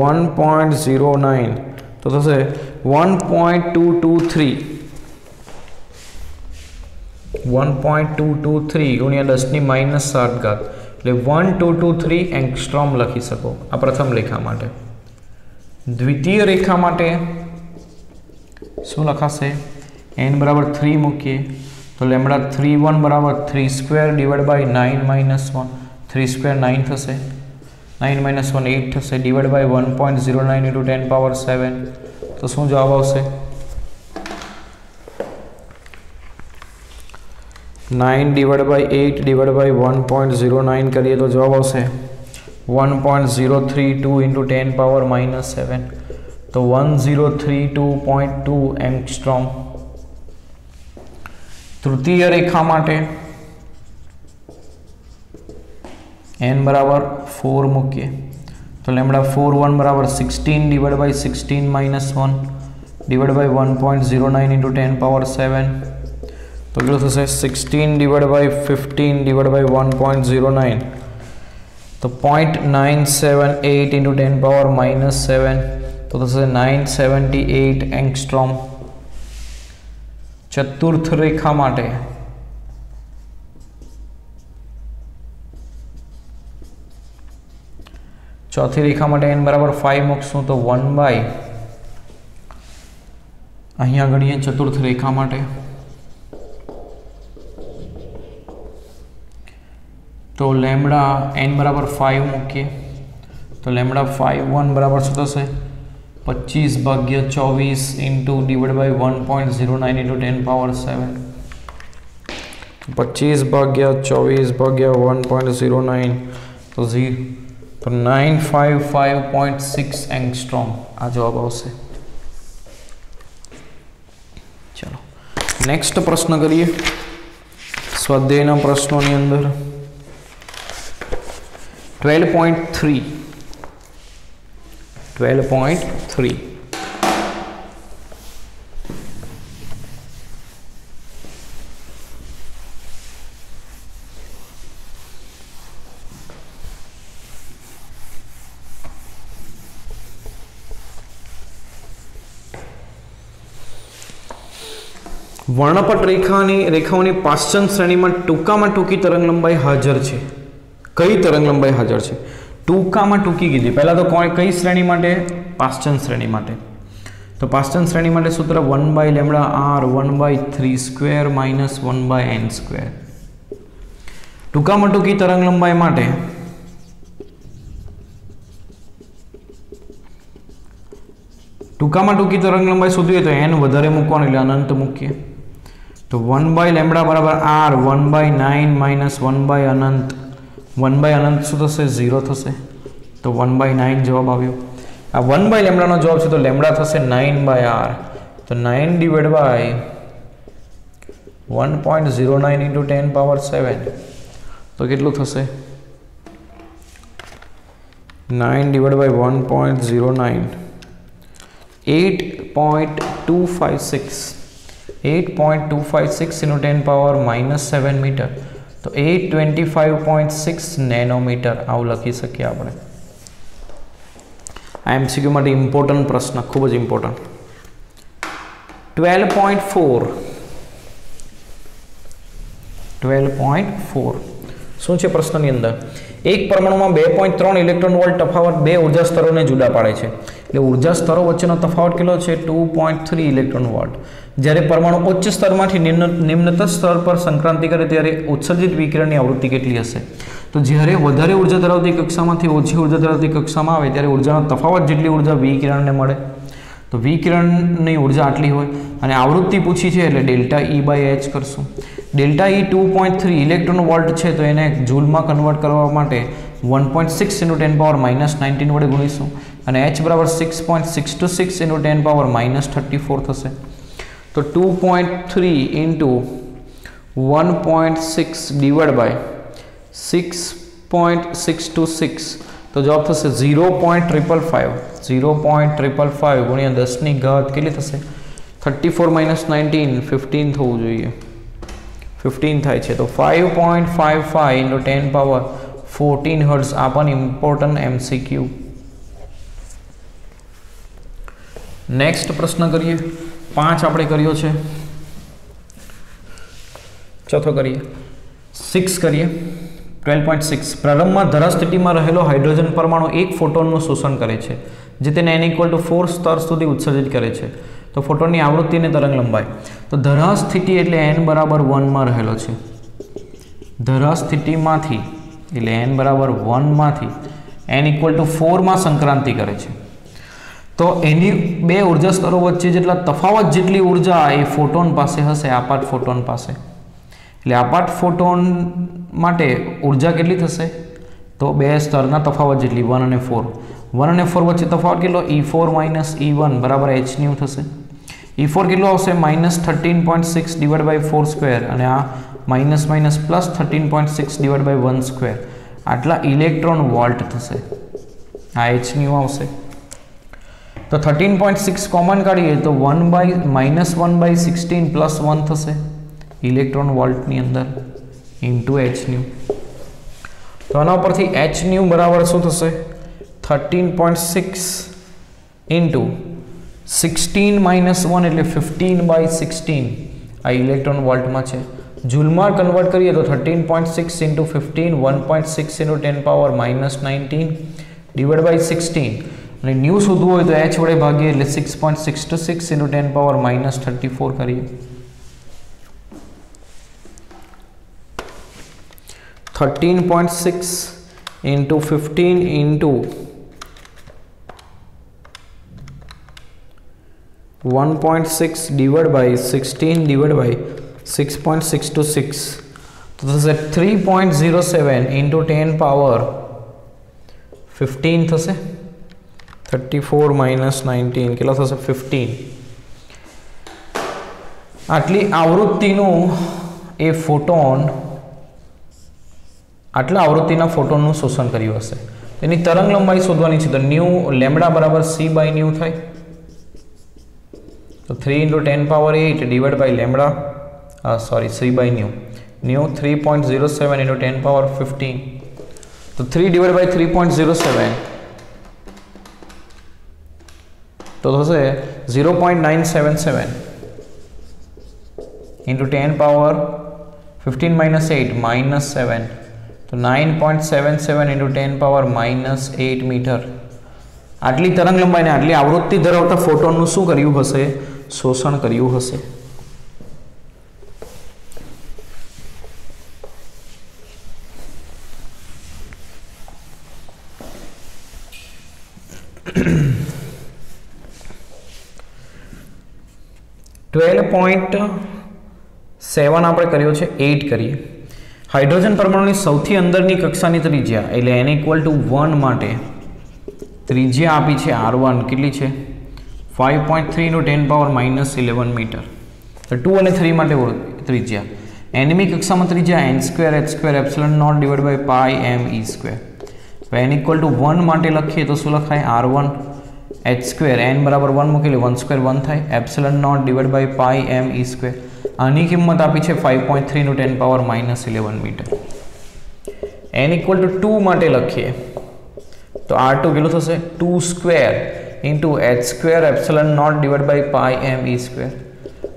1.09 તો થશે 1.223 ગુણ્યા 10⁻7 એટલે 1223 એંગસ્ટ્રોમ લખી શકો આ પ્રથમ રેખા માટે। દ્વિતીય રેખા માટે શું લખાશે? n બરાબર 3 મૂકીએ તો લેમ્બડા 3 1 બરાબર 3² ડિવાઇડ બાય 9 - 1 3² 9 થશે 9 - 1 8 થશે ડિવાઇડ બાય 1.09 × 10⁻7 તો શું જવાબ આવશે? 9 ડિવાઇડ બાય 8 ડિવાઇડ બાય 1.09 કરીએ તો જવાબ આવશે 1032 × 10⁻7 તો 1032.2 એંગસ્ટ્રોમ। તૃતીય રેખા માટે n બરાબર 4 મૂકીએ તો લેમ્બડા 4 1 બરાબર 16 ડિવાઇડ બાય 16 - 1 ડિવાઇડ બાય 1.09 × 10⁻7 તો કેટલું થશે? 16 ડિવાઇડ બાય 15 ડિવાઇડ બાય 1.09 તો 0.978 × 10⁻7 તો થશે 978 એંગસ્ટ્રોમ। ચતુર્થ રેખા માટે ચોથી રેખા માટે n બરાબર 5 મૂકશું તો 1 બાય અહીંયા ગણીએ ચતુર્થ રેખા માટે તો લેમ્બડા n બરાબર 5 મૂકીએ તો લેમ્બડા 5 1 બરાબર શું થશે? 25/24 ડિવાઇડ બાય 1.09 × 10⁻7 25/24/1.09 તો 955.6 એંગસ્ટ્રોમ આ જવાબ આવશે। ચલો નેક્સ્ટ પ્રશ્ન કરીએ સ્વાધ્યાયના પ્રશ્નોની અંદર 12.3 વર્ણપટ રેખાઓની પાશ્ચન શ્રેણીમાં ટૂંકામાં ટૂંકી તરંગલંબાઈ હાજર છે। કઈ તરંગલંબાઈ હાજર છે? ટૂંકામાં ટૂંકી કીધી। પહેલા તો કઈ શ્રેણી માટે? પાશ્ચન શ્રેણી માટે। તો પાશ્ચન શ્રેણી માટે સૂત્ર 1/λr 1/3² - 1/n²। ટૂંકામાં ટૂંકી તરંગલંબાઈ માટે શોધવી તો n વધારે મૂકવાનું એટલે અનંત મૂકીએ તો 1/λ બરાબર r 1/9 - 1/અનંત 1/અનંત શું થશે? 0 થશે તો 1/9 જવાબ આવ્યો। આ 1/λ નો જવાબ છે તો લેમ્બડા થશે 9/r તો 9 ડિવાઇડ બાય 1.09 × 10⁻7 તો કેટલું થશે? 9 ડિવાઇડ બાય 1.09 8.256 × 10⁻7 મીટર તો 825.6 નેનોમીટર આવું લખી શકીએ આપણે। આ MCQ માટે ઇમ્પોર્ટન્ટ પ્રશ્ન, ખૂબ જ ઇમ્પોર્ટન્ટ। 12.4 શું છે પ્રશ્નની અંદર? એક પરમાણુમાં 2.3 ઇલેક્ટ્રોન વોલ્ટ તફાવત બે ઉર્જા સ્તરોને જુદા પાડે છે। એટલે ઉર્જા સ્તરો વચ્ચેનો તફાવત કેટલો છે? 2.3 ઇલેક્ટ્રોન વોલ્ટ। જ્યારે પરમાણુ ઉચ્ચ સ્તરમાંથી નિમ્નતર સ્તર પર સંક્રાંતિ કરે ત્યારે ઉત્સર્જિત વિકિરણની આવૃત્તિ કેટલી હશે? તો જ્યારે વધારે ઉર્જા ધરાવતી કક્ષામાંથી ઓછી ઉર્જા ધરાવતી કક્ષામાં આવે ત્યારે ઉર્જાનો તફાવત જેટલી ઉર્જા વિકિરણને મળે. તો વિકિરણની ઉર્જા આટલી હોય અને આવૃત્તિ પૂછી છે એટલે ડેલ્ટા E બાય H કરશું. ડેલ્ટા E 2.3 ઇલેક્ટ્રોન વોલ્ટ છે તો એને જૂલમાં કન્વર્ટ કરવા માટે 1.6 × 10⁻−19 વડે ગુણીશું અને H બરાબર 6.626 × 10⁻−34 થશે. તો 2.3 × 1.6 ડિવાઇડ બાય 6.626 તો જવાબ થશે 0.555. 0.555 ગુણ્યા 10 ની ઘાત કેટલી થશે? 34 - 19 15 થવું જોઈએ. 15 થાય છે. તો 5.55 × 10⁻14 હર્ટ્ઝ આ પણ ઇમ્પોર્ટન્ટ MCQ. નેક્સ્ટ પ્રશ્ન કરીએ. 5 આપણે કર્યો છે. ચોથો કરીએ. 6 કરીએ. 12.6 પ્રારંભમાં ધરા સ્થિતિમાં રહેલો હાઇડ્રોજન પરમાણુ એક ફોટોનનું શોષણ કરે છે જે તેને n = 4 સ્તર સુધી ઉત્સર્જિત કરે છે. તો ફોટોનની આવૃત્તિ અને તરંગ લંબાઈ. તો ધરા સ્થિતિ એટલે n બરાબર 1 માં રહેલો છે. ધરા સ્થિતિમાંથી એટલે n બરાબર 1 માંથી n = 4 માં સંક્રાંતિ કરે છે. તો એની બે ઉર્જા સ્તરો વચ્ચે જેટલા તફાવત જેટલી ઉર્જા એ ફોટોન પાસે હશે, આપાત ફોટોન પાસે. એટલે આપાત ફોટોન માટે ઉર્જા કેટલી થશે? તો બે સ્તરના તફાવત જેટલી 1 અને 4. 1 અને 4 વચ્ચે તફાવત કેટલો? E4 - E1 બરાબર hν થશે. E4 કેટલો આવશે? -13.6 ડિવાઇડ બાય 4 સ્ક્વેર અને આ +13.6 ડિવાઇડ બાય 1 સ્ક્વેર. આટલા ઇલેક્ટ્રોન વોલ્ટ થશે. આ hν આવશે. તો 13.6 કોમન કાઢીએ તો -1/16 + 1 થશે ઇલેક્ટ્રોન વોલ્ટની અંદર ઇન્ટુ hν. તો આના પરથી hν બરાબર શું થશે? 13.6 ઇન્ટુ 16 - 1 એટલે 15/16 આ ઇલેક્ટ્રોન વોલ્ટમાં છે. જૂલમાં કન્વર્ટ કરીએ તો 13.6 ઇન્ટુ 15 1.6 × 10⁻−19 ડિવાઇડ બાય 16 અને ન્યૂ શોધવું હોય તો h વડે ભાગીએ એટલે 6.626 × 10⁻−34 કરીએ. 13.6 into 15 into 1.6 divided by 16 divided by 6.626 तो થશે 3.07 into 10 power 15 થશે 34 minus 19 કેટલો થશે 15 આટલી આવૃત્તિનું એ ફોટોન આટલા આવૃત્તિના ફોટોનનું શોષણ કર્યું હશે. તેની તરંગ લંબાઈ શોધવાની છે. તો ન્યુ લેમ્ડા બરાબર c/ન્યુ થાય. તો 3 × 10⁻8 ડિવાઇડ બાય લેમ્ડા c/ન્યુ. ન્યુ 3.07 × 10⁻15. તો 3 ડિવાઇડ બાય 3.07 તો થશે 0.977 × 10⁻15 - 8 -7 તો 9.77 × 10⁻−8 મીટર. આટલી તરંગ લંબાઈને આટલી આવૃત્તિ ધરાવતા ફોટોનનું શું કર્યું હશે? શોષણ કર્યું હશે. .7 આપણે કર્યો છે. 8 કરીએ. હાઇડ્રોજન પરમાણુની સૌથી અંદરની કક્ષાની ત્રિજ્યા એટલે n = 1 માટે ત્રિજ્યા આપી છે r1 કેટલી છે? 5.3 × 10⁻−11 મીટર. તો 2 અને 3 માટે ત્રિજ્યા nમી કક્ષામાં ત્રિજ્યા n² h² divide by πme². તો n = 1 માટે લખીએ તો શું લખાય? r1 h² n બરાબર 1 મૂકીએ 1² 1 થાય ε0 ડિવાઇડ બાય πme². આની કિંમત આપી છે 5.3 × 10⁻−11 મીટર. n = 2 માટે લખીએ તો r2 કેટલું થશે? 2² × h² ε0 ડિવાઇડ બાય πme².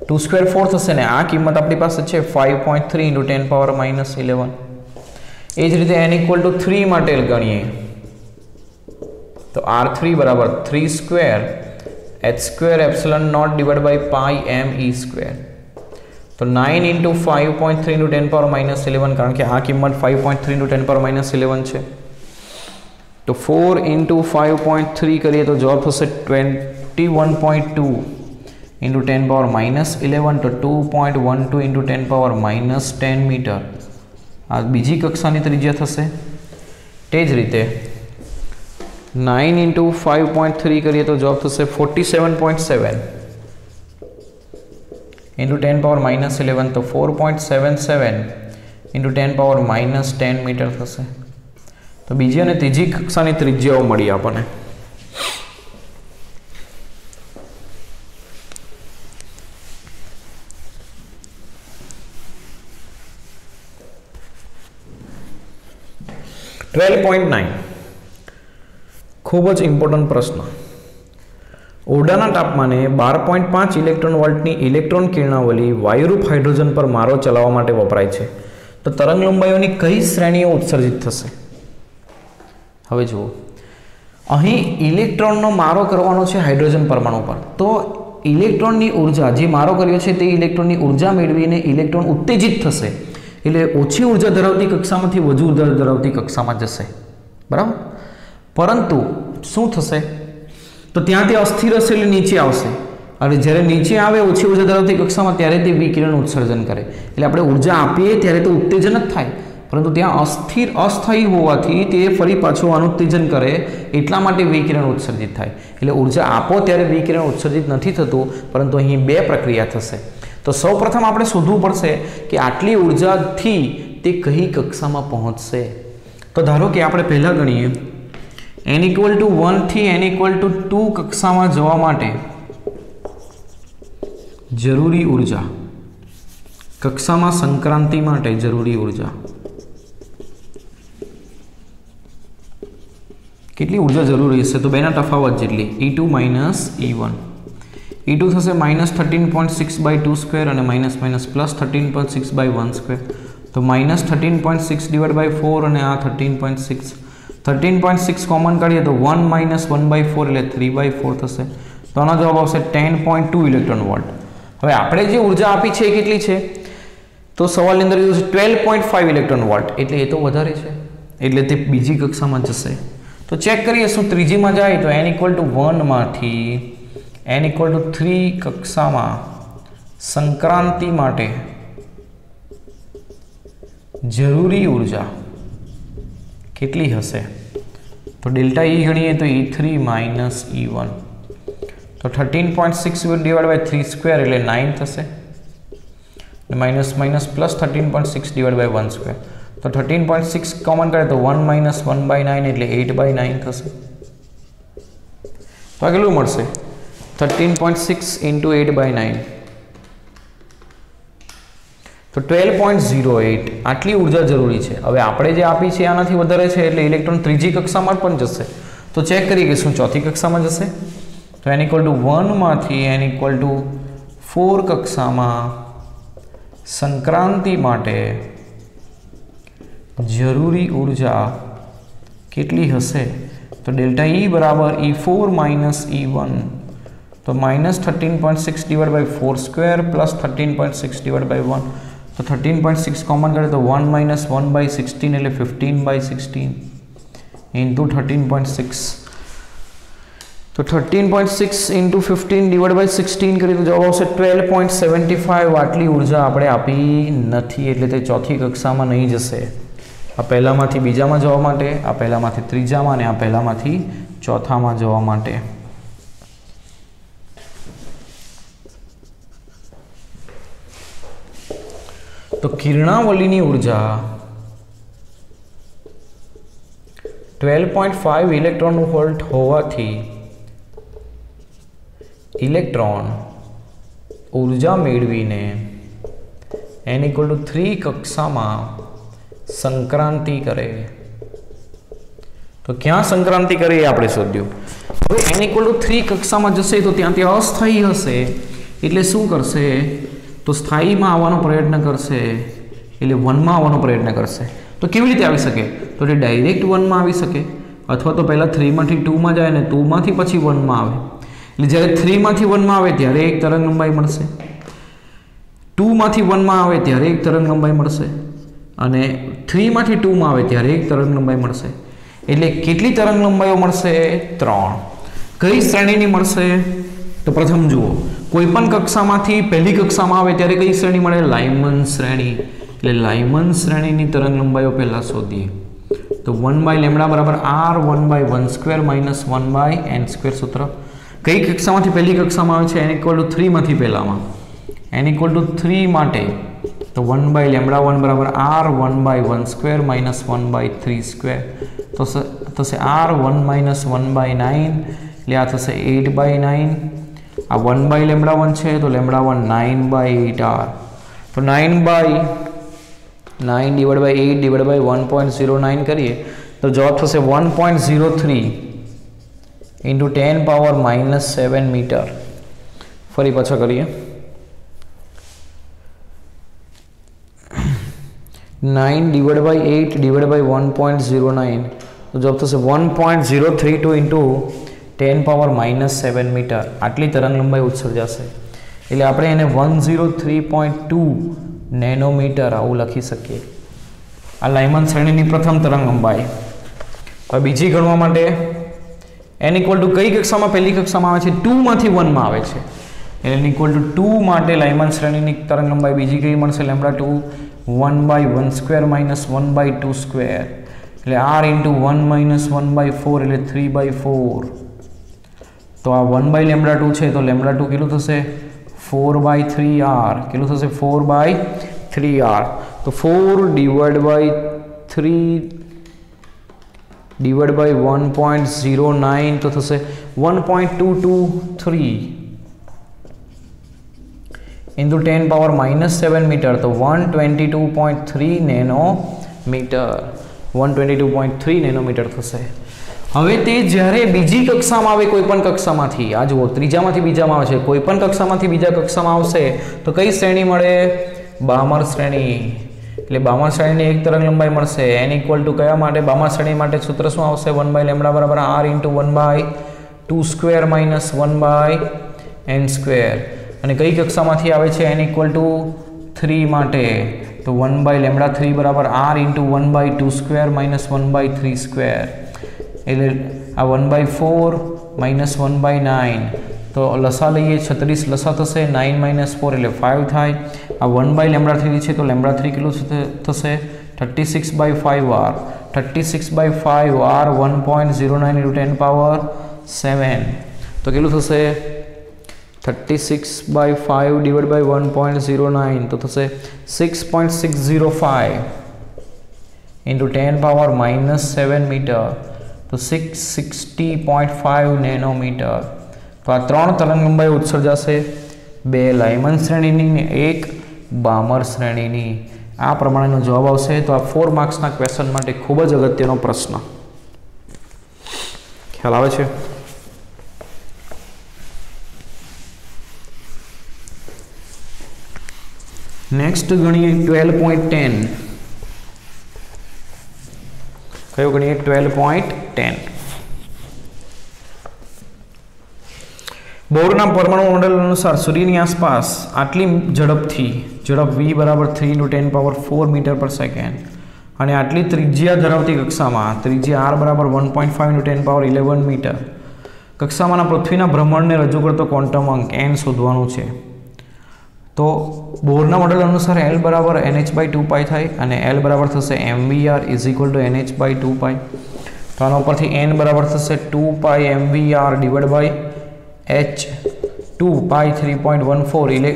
2² 4 થશે ને આ કિંમત આપણી પાસે છે 5.3 × 10⁻−11. એ જ રીતે n = 3 માટે ગણીએ તો r3 બરાબર 3² h² epsilon not divide by pi m e square. तो 9 इंटू 5.3 इंटू 10 पावर -11 कारण के आ किंमत 5.3 इंटू 10 पावर -11 है। तो 4 इंटू 5.3 करिए तो जवाब थशे 21.2 इंटू 10 पावर -11 तो 2.12 इंटू 10 पावर -10 मीटर आ बीजी कक्षानी त्रिज्या थशे। ते ज रीते 9 इंटू 5.3 करिए तो जवाब थशे 47.7 इंटू 10 पावर -11 तो 4.77 इंटू 10 पावर -10 मीटर थशे। तो बीजी और तीजी कक्षानी त्रिज्याओ मळी आपणे। खूब ज इम्पोर्टंट प्रश्न। ओरडाना तापमाने 12.5 इलेक्ट्रॉन वोल्टनी इलेक्ट्रॉन किरणावली वायुरूप हाइड्रोजन पर मारो चलाववा माटे वपराय छे। तो तरंग लंबाईओनी कई श्रेणीओ उत्सर्जित थशे? हवे जुओ, अहीं इलेक्ट्रॉननो मारो करवानो छे हाइड्रोजन परमाणु पर। तो इलेक्ट्रॉननी ऊर्जा जे मारो कर्यो छे ते इलेक्ट्रॉननी ऊर्जा मेळवीने इलेक्ट्रॉन उत्तेजित थशे, एटले ओછી ऊर्जा धरावती कक्षामांथी વધુ ऊर्जा धरावती कक्षामां जशे, बराबर। परंतु शुं थशे? तो त्यांथी अस्थिर हशे એટલે નીચે આવશે, અને જ્યારે નીચે આવે ઓછી ऊर्जा ધરાવતી કક્ષામાં ત્યારે તે વિકિરણ ઉત્સર્જન કરે। એટલે આપણે ऊर्जा આપીએ ત્યારે તો ઉત્તેજન જ થાય, પરંતુ ત્યાં अस्थिर अस्थायी होवाथी ते फरी पाछું अनुत्तेजन करे એટલા માટે વિકિરણ ઉત્સર્જિત થાય। એટલે ऊर्जा આપો ત્યારે વિકિરણ ઉત્સર્જિત નથી થતું, પરંતુ અહીં બે પ્રક્રિયા થશે। तो સૌપ્રથમ આપણે શોધવું પડશે કે આટલી ઊર્જાથી તે કઈ કક્ષામાં પહોંચશે। તો ધારો કે આપણે પહેલા ગણીએ n = 1 થી n = 2 કક્ષામાં જવા માટે જરૂરી ઊર્જા, કક્ષામાં સંક્રાંતિ માટે જરૂરી ઊર્જા કેટલી ઊર્જા જરૂરી હશે? તો બેના તફાવત જેટલી E2 - E1। E2 થશે -13.6/2² અને +13.6/1²। तो -13.6 डिवाइड बाय 4 અને આ 13.6 कॉमन काढीए तो 1 - 1/4 એટલે 3/4 થશે। તો આનો જવાબ આવશે 10.2 ઇલેક્ટ્રોન વોલ્ટ। હવે આપણે જે ઊર્જા આપી છે એ કેટલી છે? તો સવાલની અંદર કીધું છે 12.5 ઇલેક્ટ્રોન વોલ્ટ, એટલે એ તો વધારે છે, એટલે તે બીજી કક્ષામાં જશે। તો ચેક કરીએ શું ત્રીજીમાં જાય તો n = 1 માંથી n = 3 કક્ષામાં સંક્રાંતિ માટે જરૂરી ઊર્જા કેટલી હશે? તો डेल्टा E गणीए तो E3 - E1। तो 13.6 डिवाइड बाय 3² એટલે 9 થશે, माइनस +13.6 डिवाइड बाय 1²। तो 13.6 कॉमन करे तो 1 - 1/9 એટલે 8/9 થશે। તો આ કેટલું મળશે? 13.6 × 8/9 तो 12.08 આટલી ઊર્જા જરૂરી છે। હવે આપણે જે આપી છે આનાથી વધારે છે, એટલે ઇલેક્ટ્રોન ત્રીજી કક્ષામાં પણ જશે। તો ચેક કરીએ કે શું ચોથી કક્ષામાં જશે? તો n = 1 માંથી n = 4 કક્ષામાં સંક્રાંતિ માટે જરૂરી ઊર્જા કેટલી હશે? તો डेल्टा E बराबर E4 - E1। तो -13.6 डिवाइड बाय 4² +13.6 डिवाइड बाय 1। तो 13.6 कॉमन करे तो 1 - 1/16 એટલે 15/16 इंटू 13.6। तो 13.6 इंटू 15 डिवाइड बाय 16 करिए तो जवाब आवशे 12.75। आटली ऊर्जा આપણે આપી નથી, એટલે તે ચોથી કક્ષામાં નહીં જશે। આ પહેલામાંથી બીજામાં જવા માટે, આ પહેલામાંથી ત્રીજામાં અને આ પહેલામાંથી ચોથામાં જવા માટે। तो किरणावलीनी ऊर्जा 12.5 इलेक्ट्रॉन वोल्ट होवाथी इलेक्ट्रॉन ऊर्जा मेळवीने n = 3 कक्षामां संक्रांति करे। तो क्या संक्रांति करे ए आपणे शोध्युं। हवे n = 3 कक्षामां जशे तो त्यांथी अस्थायी हशे, एटले शुं करशे? तो स्थायी में आवानो प्रयत्न करशे, एटले 1 में आवानो प्रयत्न करशे। तो केवी रीते आवी शके? तो ते डायरेक्ट 1 में आवी शके, अथवा तो पहला 3 मांथी 2 में जाए ने 2 मांथी पछी 1 में आवे। એટલે જ્યારે 3 માંથી 1 માં આવે ત્યારે એક તરંગ લંબાઈ મળશે, 2 માંથી 1 માં આવે ત્યારે એક તરંગ લંબાઈ મળશે અને 3 માંથી 2 માં આવે ત્યારે એક તરંગ લંબાઈ મળશે. એટલે કેટલી તરંગ લંબાઈઓ મળશે? 3. કઈ શ્રેણીની મળશે? તો પ્રથમ જુઓ, કોઈપણ કક્ષામાંથી પહેલી કક્ષામાં આવે ત્યારે કઈ શ્રેણી મળે? લાઇમન શ્રેણી. એટલે લાઇમન શ્રેણીની તરંગ લંબાઈઓ પહેલા શોધીએ. તો 1/λ બરાબર r 1/1² માઇનસ 1/n² સૂત્ર. કઈ કક્ષામાંથી પહેલી કક્ષામાં આવે છે? n = 3 માંથી પહેલામાં. n = 3 માટે તો 1/λ1 બરાબર r 1/1² માઇનસ 1/3². તો થશે r 1 માઇનસ 1/9 એટલે આ થશે 8/9. આ 1/λ1 છે તો λ1 9/8r. તો 9/9 ડિવાઇડ બાય 8 ડિવાઇડ બાય 1.09 કરીએ તો જવાબ થશે 1.03 ઇન્ટુ 10 પાવર -7 મીટર. ફરી પાછા કરીએ. 9 ડિવાઇડ બાય 8 ડિવાઇડ બાય 1.09 તો જવાબ થશે 1.032 ઇન્ટુ 10 પાવર -7 મીટર. આટલી તરંગ લંબાઈ ઉત્સર્જાશે. એટલે આપણે એને 103.2 નેનોમીટર આવું લખી શકીએ. આ લાઇમન શ્રેણીની પ્રથમ તરંગ લંબાઈ. હવે બીજી ગણવા માટે n = કઈ કક્ષામાં? પહેલી કક્ષામાં આવે છે, 2 માંથી 1 માં આવે છે. n = 2 માટે લાઇમન શ્રેણીની તરંગ લંબાઈ બીજી કઈ મળશે? λ2 1/1² માઇનસ 1/2². એટલે r ઇન્ટુ 1 માઇનસ 1/4 એટલે 3/4. તો આ 1/λ2 છે તો λ2 કેટલું થશે? 4/3r. કેટલું થશે? 4/3r. તો 4 ડિવાઇડ બાય 3 ડિવાઇડ બાય 1.09 તો થશે 1.223 ઇન્ટુ 10 પાવર -7 મીટર. તો 122.3 નેનોમીટર. 122.3 નેનોમીટર થશે. હવે તે જ્યારે બીજી કક્ષામાં આવે, કોઈ પણ કક્ષામાંથી, આ જુઓ ત્રીજામાંથી બીજામાં આવે છે, કોઈ પણ કક્ષામાંથી બીજા કક્ષામાં આવશે તો કઈ શ્રેણી મળે? બામર શ્રેણી. એટલે બામર શ્રેણીની એક તરંગ લંબાઈ મળશે. n = કયા માટે? બામર શ્રેણી માટે સૂત્ર શું આવશે? 1/λ બરાબર r ઇન્ટુ 1/2² માઇનસ 1/n². અને કઈ કક્ષામાંથી આવે છે? n = 3 માટે તો 1/λ3 બરાબર r ઇન્ટુ 1/2² માઇનસ 1/3². એટલે આ 1/4 માઇનસ 1/9 તો લસા લઈએ 36 લસા થશે 9 - 4 એટલે 5 થાય. આ 1/λ3 છે તો λ3 કેટલું થશે? 36/5r. 36/5r 1.09 ઇન્ટુ 10 પાવર 7 તો કેટલું થશે? 36/5 ડિવાઇડ બાય 1.09 તો થશે 6.605 ઇન્ટુ 10 પાવર -7 મીટર. તો 660.5 નેનોમીટર. તો આ 3 તરંગ લંબાઈ ઉત્સર્જાશે, 2 લાઇમન શ્રેણીની, 1 બામર શ્રેણીની. આ પ્રમાણેનો જવાબ આવશે. તો આ 4 માર્ક્સના ક્વેશ્ચન માટે ખૂબ જ અગત્યનો પ્રશ્ન. ખ્યાલ આવે છે? નેક્સ્ટ ગણીએ 12.10. કયો ગણીએ? 12.10. બોરના પરમાણુ મોડેલ અનુસાર સૂર્યની આસપાસ આટલી ઝડપથી, ઝડપ v બરાબર 3 × 10⁴ મીટર પર સેકન્ડ અને આટલી ત્રિજ્યા ધરાવતી કક્ષામાં ત્રિજ્યા r બરાબર 1.5 × 10⁻11 મીટર કક્ષામાંના પૃથ્વીના ભ્રમણને રજૂ કરતો ક્વોન્ટમ અંક n શોધવાનું છે. તો બોરના મોડેલ અનુસાર L બરાબર nh/2π થાય અને L બરાબર થશે mvr = nh/2π. તો આના ઉપરથી n બરાબર થશે 2π mvr ડિવાઇડ બાય h 2π 3.14 એટલે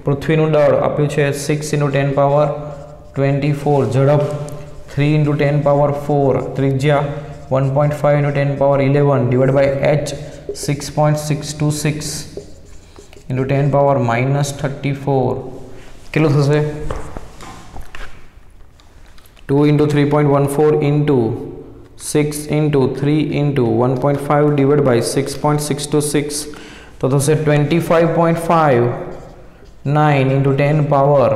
પૃથ્વીનું દળ આપ્યું છે 6 × 10⁻24 ઝડપ 3 × 10⁻4 ત્રિજ્યા 1.5 × 10⁻11 divide by h 6.626 into 10 power -34 કેટલું થશે? 2 into 3.14 into 6 into 3 into 1.5 divided by 6.626 તો થશે 25.5 9 into 10 power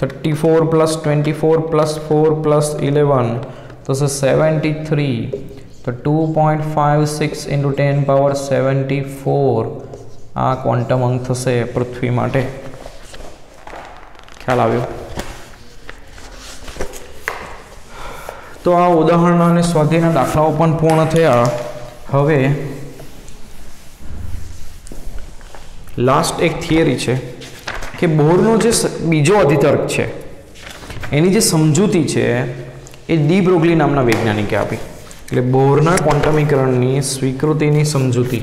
34 plus 24 plus 4 plus 11 તો થશે 73. તો तो 2.56 × 10⁻⁷ आ क्वॉन्टम अंक थशे पृथ्वी माटे। ख्याल आव्यो? तो आ उदाहरण अने स्वाध्यायना दाखलाओ पण पूर्ण थया। हवे लास्ट एक थियरी है कि बोरनो जो बीजो अधितर्क है एनी जे समजूती है ए डी ब्रोगली नामना वैज्ञानिके आपी। एटले बोરના क्वॉन्टमीकरणनी स्वीकृतिनी समजूती।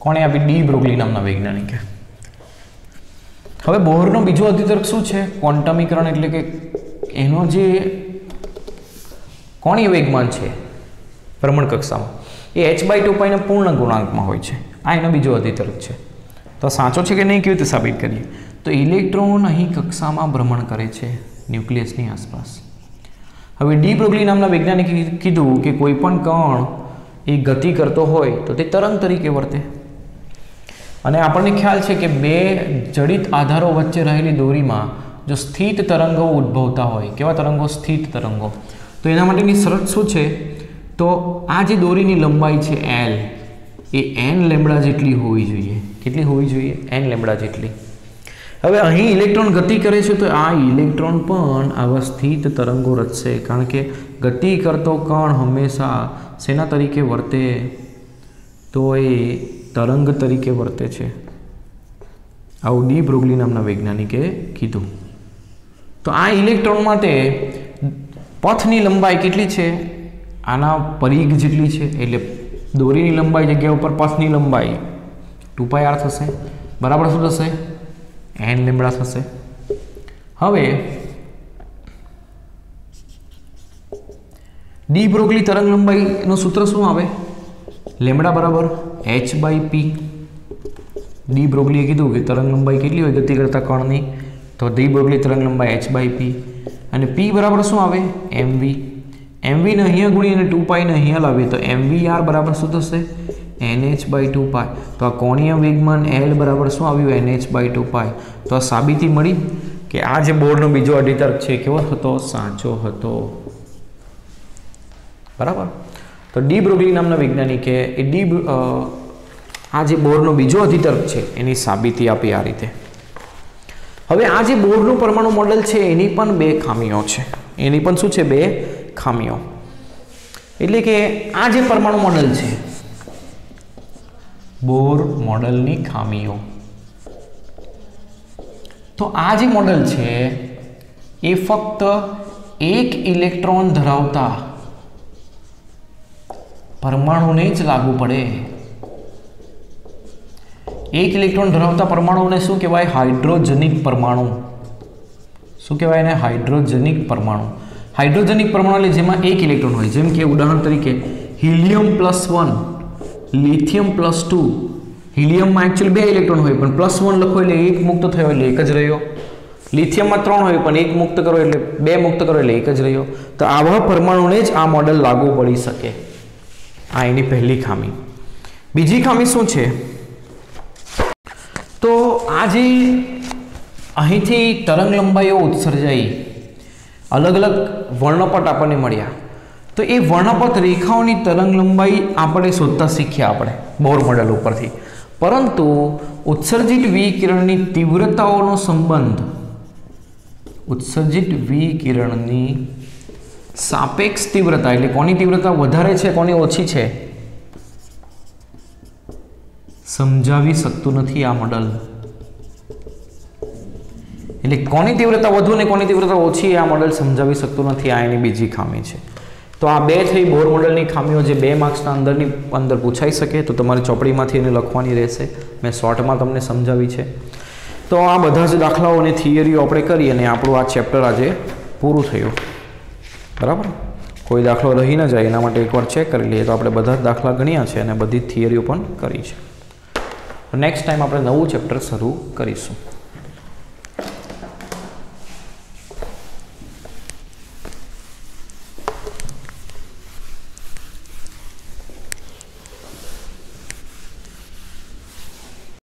कोणे आपी? डी ब्रोगली नामना वैज्ञानिके। हवे बोरनो बीजो अधितर्क शुं छे? क्वॉन्टमीकरण एटले के एनो जे कोणीय वेगमान छे भ्रमण कक्षामां ए h/2π ना पूर्ण गुणांकमां होय छे। आ एनो बीजो अधितर्क छे। तो साचो छे के नहीं केवी रीते साबित करीए? तो इलेक्ट्रॉन અહીં कक्षामां भ्रमण करे छे न्यूक्लियसनी आसपास। हवे डी ब्रोगली नामना वैज्ञानिके कीधुं के कोईपण कण ए गति करतो होय तो ते तरंग तरीके वर्ते। અને આપણને ખ્યાલ છે કે બે જડિત આધારો વચ્ચે રહેલી દોરીમાં જો સ્થિત તરંગો ઉદ્ભવતા હોય, કેવા તરંગો? સ્થિત તરંગો। તો એના માટેની શરત શું છે? તો આ જે દોરીની લંબાઈ છે L એ n લેમ્બડા જેટલી હોવી જોઈએ। કેટલી હોવી જોઈએ? n લેમ્બડા જેટલી। હવે અહીં ઇલેક્ટ્રોન ગતિ કરે છે તો આ ઇલેક્ટ્રોન પણ આવા સ્થિત તરંગો રચશે, કારણ કે ગતિ કરતો કણ હંમેશા શેના તરીકે વર્તે? તો એ तरंग तरीके वर्ते छे। आउ डी ब्रोगली नामना वैज्ञानिके कीधुं। तो आ इलेक्ट्रॉन माटे पथनी लंबाई केटली छे? आना परिघ जेटली छे। एटले दोरीनी लंबाई जग्या पर पथनी लंबाई 2πr थशे, बराबर शुं थशे? n लेम्बडा थशे। हवे डी ब्रोगली तरंग लंबाई नो सूत्र शुं आवे? लेम्बडा बराबर h/p। डी ब्रोगलीए कीधुं कि तरंग लंबाई केटली होय गति करता कणनी? तो डी ब्रोगली तरंग लंबाई h/p અને p बराबर शुं आवे? mv। mv ने अहींया गुणी અને 2π ने अहींया लावीए तो mvr बराबर शुं थशे? nh/2π। तो आ कोणीय वेगमान l बराबर शुं आव्युं? nh/2π। तो आ साबिती मळी कि आ जे बोरनो बीजो अधितर्क छे केवो हतो? साचो हतो। बराबर। तो डी ब्रोगली नामना वैज्ञानिके आ जे बोरनो बीजो अधितर्क छे एनी साबिती आपी आ रीते। हवे आ जे बोरनो परमाणु मॉडल छे एनी पण बे खामीओ छे। एनी पण शुं छे? बे खामीओ। एटले के आ जे परमाणु मॉडल छे बोर मॉडलनी खामीओ। तो आ जे मॉडल छे ए फक्त एक इलेक्ट्रॉन धरावता परमाणु ने ज लागू पड़े। एक इलेक्ट्रॉन धरावता परमाणु ने शुं कहेवाय? हाइड्रोजनिक परमाणु। शुं कहेवाय ने? हाइड्रोजनिक परमाणु। हाइड्रोजनिक परमाणु એટલે જેમાં એક ઇલેક્ટ્રોન હોય, જેમ કે ઉદાહરણ તરીકે हीलियम+1 लिथियम+2। हीलियमમાં एक्चुअली 2 इलेक्ट्रॉन હોય પણ +1 લખો એટલે 1 મુક્ત થયો એટલે 1 જ રહ્યો। लिथियमમાં 3 હોય પણ 1 મુક્ત કરો એટલે 2 મુક્ત કરો એટલે 1 જ રહ્યો। તો આવા પરમાણુને જ આ મોડેલ લાગુ પડી શકે। आ एनी पहली खामी। बीजी खामी शुं छे? तो आज અહીંથી તરંગ લંબાઈઓ ઉત્સર્જાઈ अलग अलग वर्णपट आपने मळ्या। तो ये वर्णपट रेखाओनी तरंग लंबाई आपणे शोधता शीख्या आपणे बोर मॉडल उपरथी। परंतु उत्सर्जित विकिरणनी तीव्रताओनो संबंध उत्सर्जित विकिरणनी सापेक्ष तीव्रता એટલે કોની तीव्रता વધારે છે કોની ઓછી છે સમજાવી શકતું નથી આ મોડલ। એટલે કોની तीव्रता વધુ ને કોની तीव्रता ઓછી આ મોડલ સમજાવી શકતું નથી। આ એની બીજી ખામી છે। તો આ બે થઈ બોર મોડલની ખામીઓ જે 2 માર્ક્સના અંદર પૂછાઈ શકે। તો તમારે ચોપડીમાંથી એને લખવાની રહેશે। મેં શોર્ટમાં તમને સમજાવી છે। તો આ બધા જ દાખલાઓ અને થિયરીઓ આપણે કરી અને આપણું આ ચેપ્ટર આજે પૂરું થયું। बराबर। कोई दाखलो रही न जाए एना माटे एकवार चेक कर लीए। तो आपणे बधा ज दाखला गण्या छे अने बधी थियरीओ पण करी छे। नेक्स्ट टाइम आपणे नवुं चेप्टर शरू करीशुं।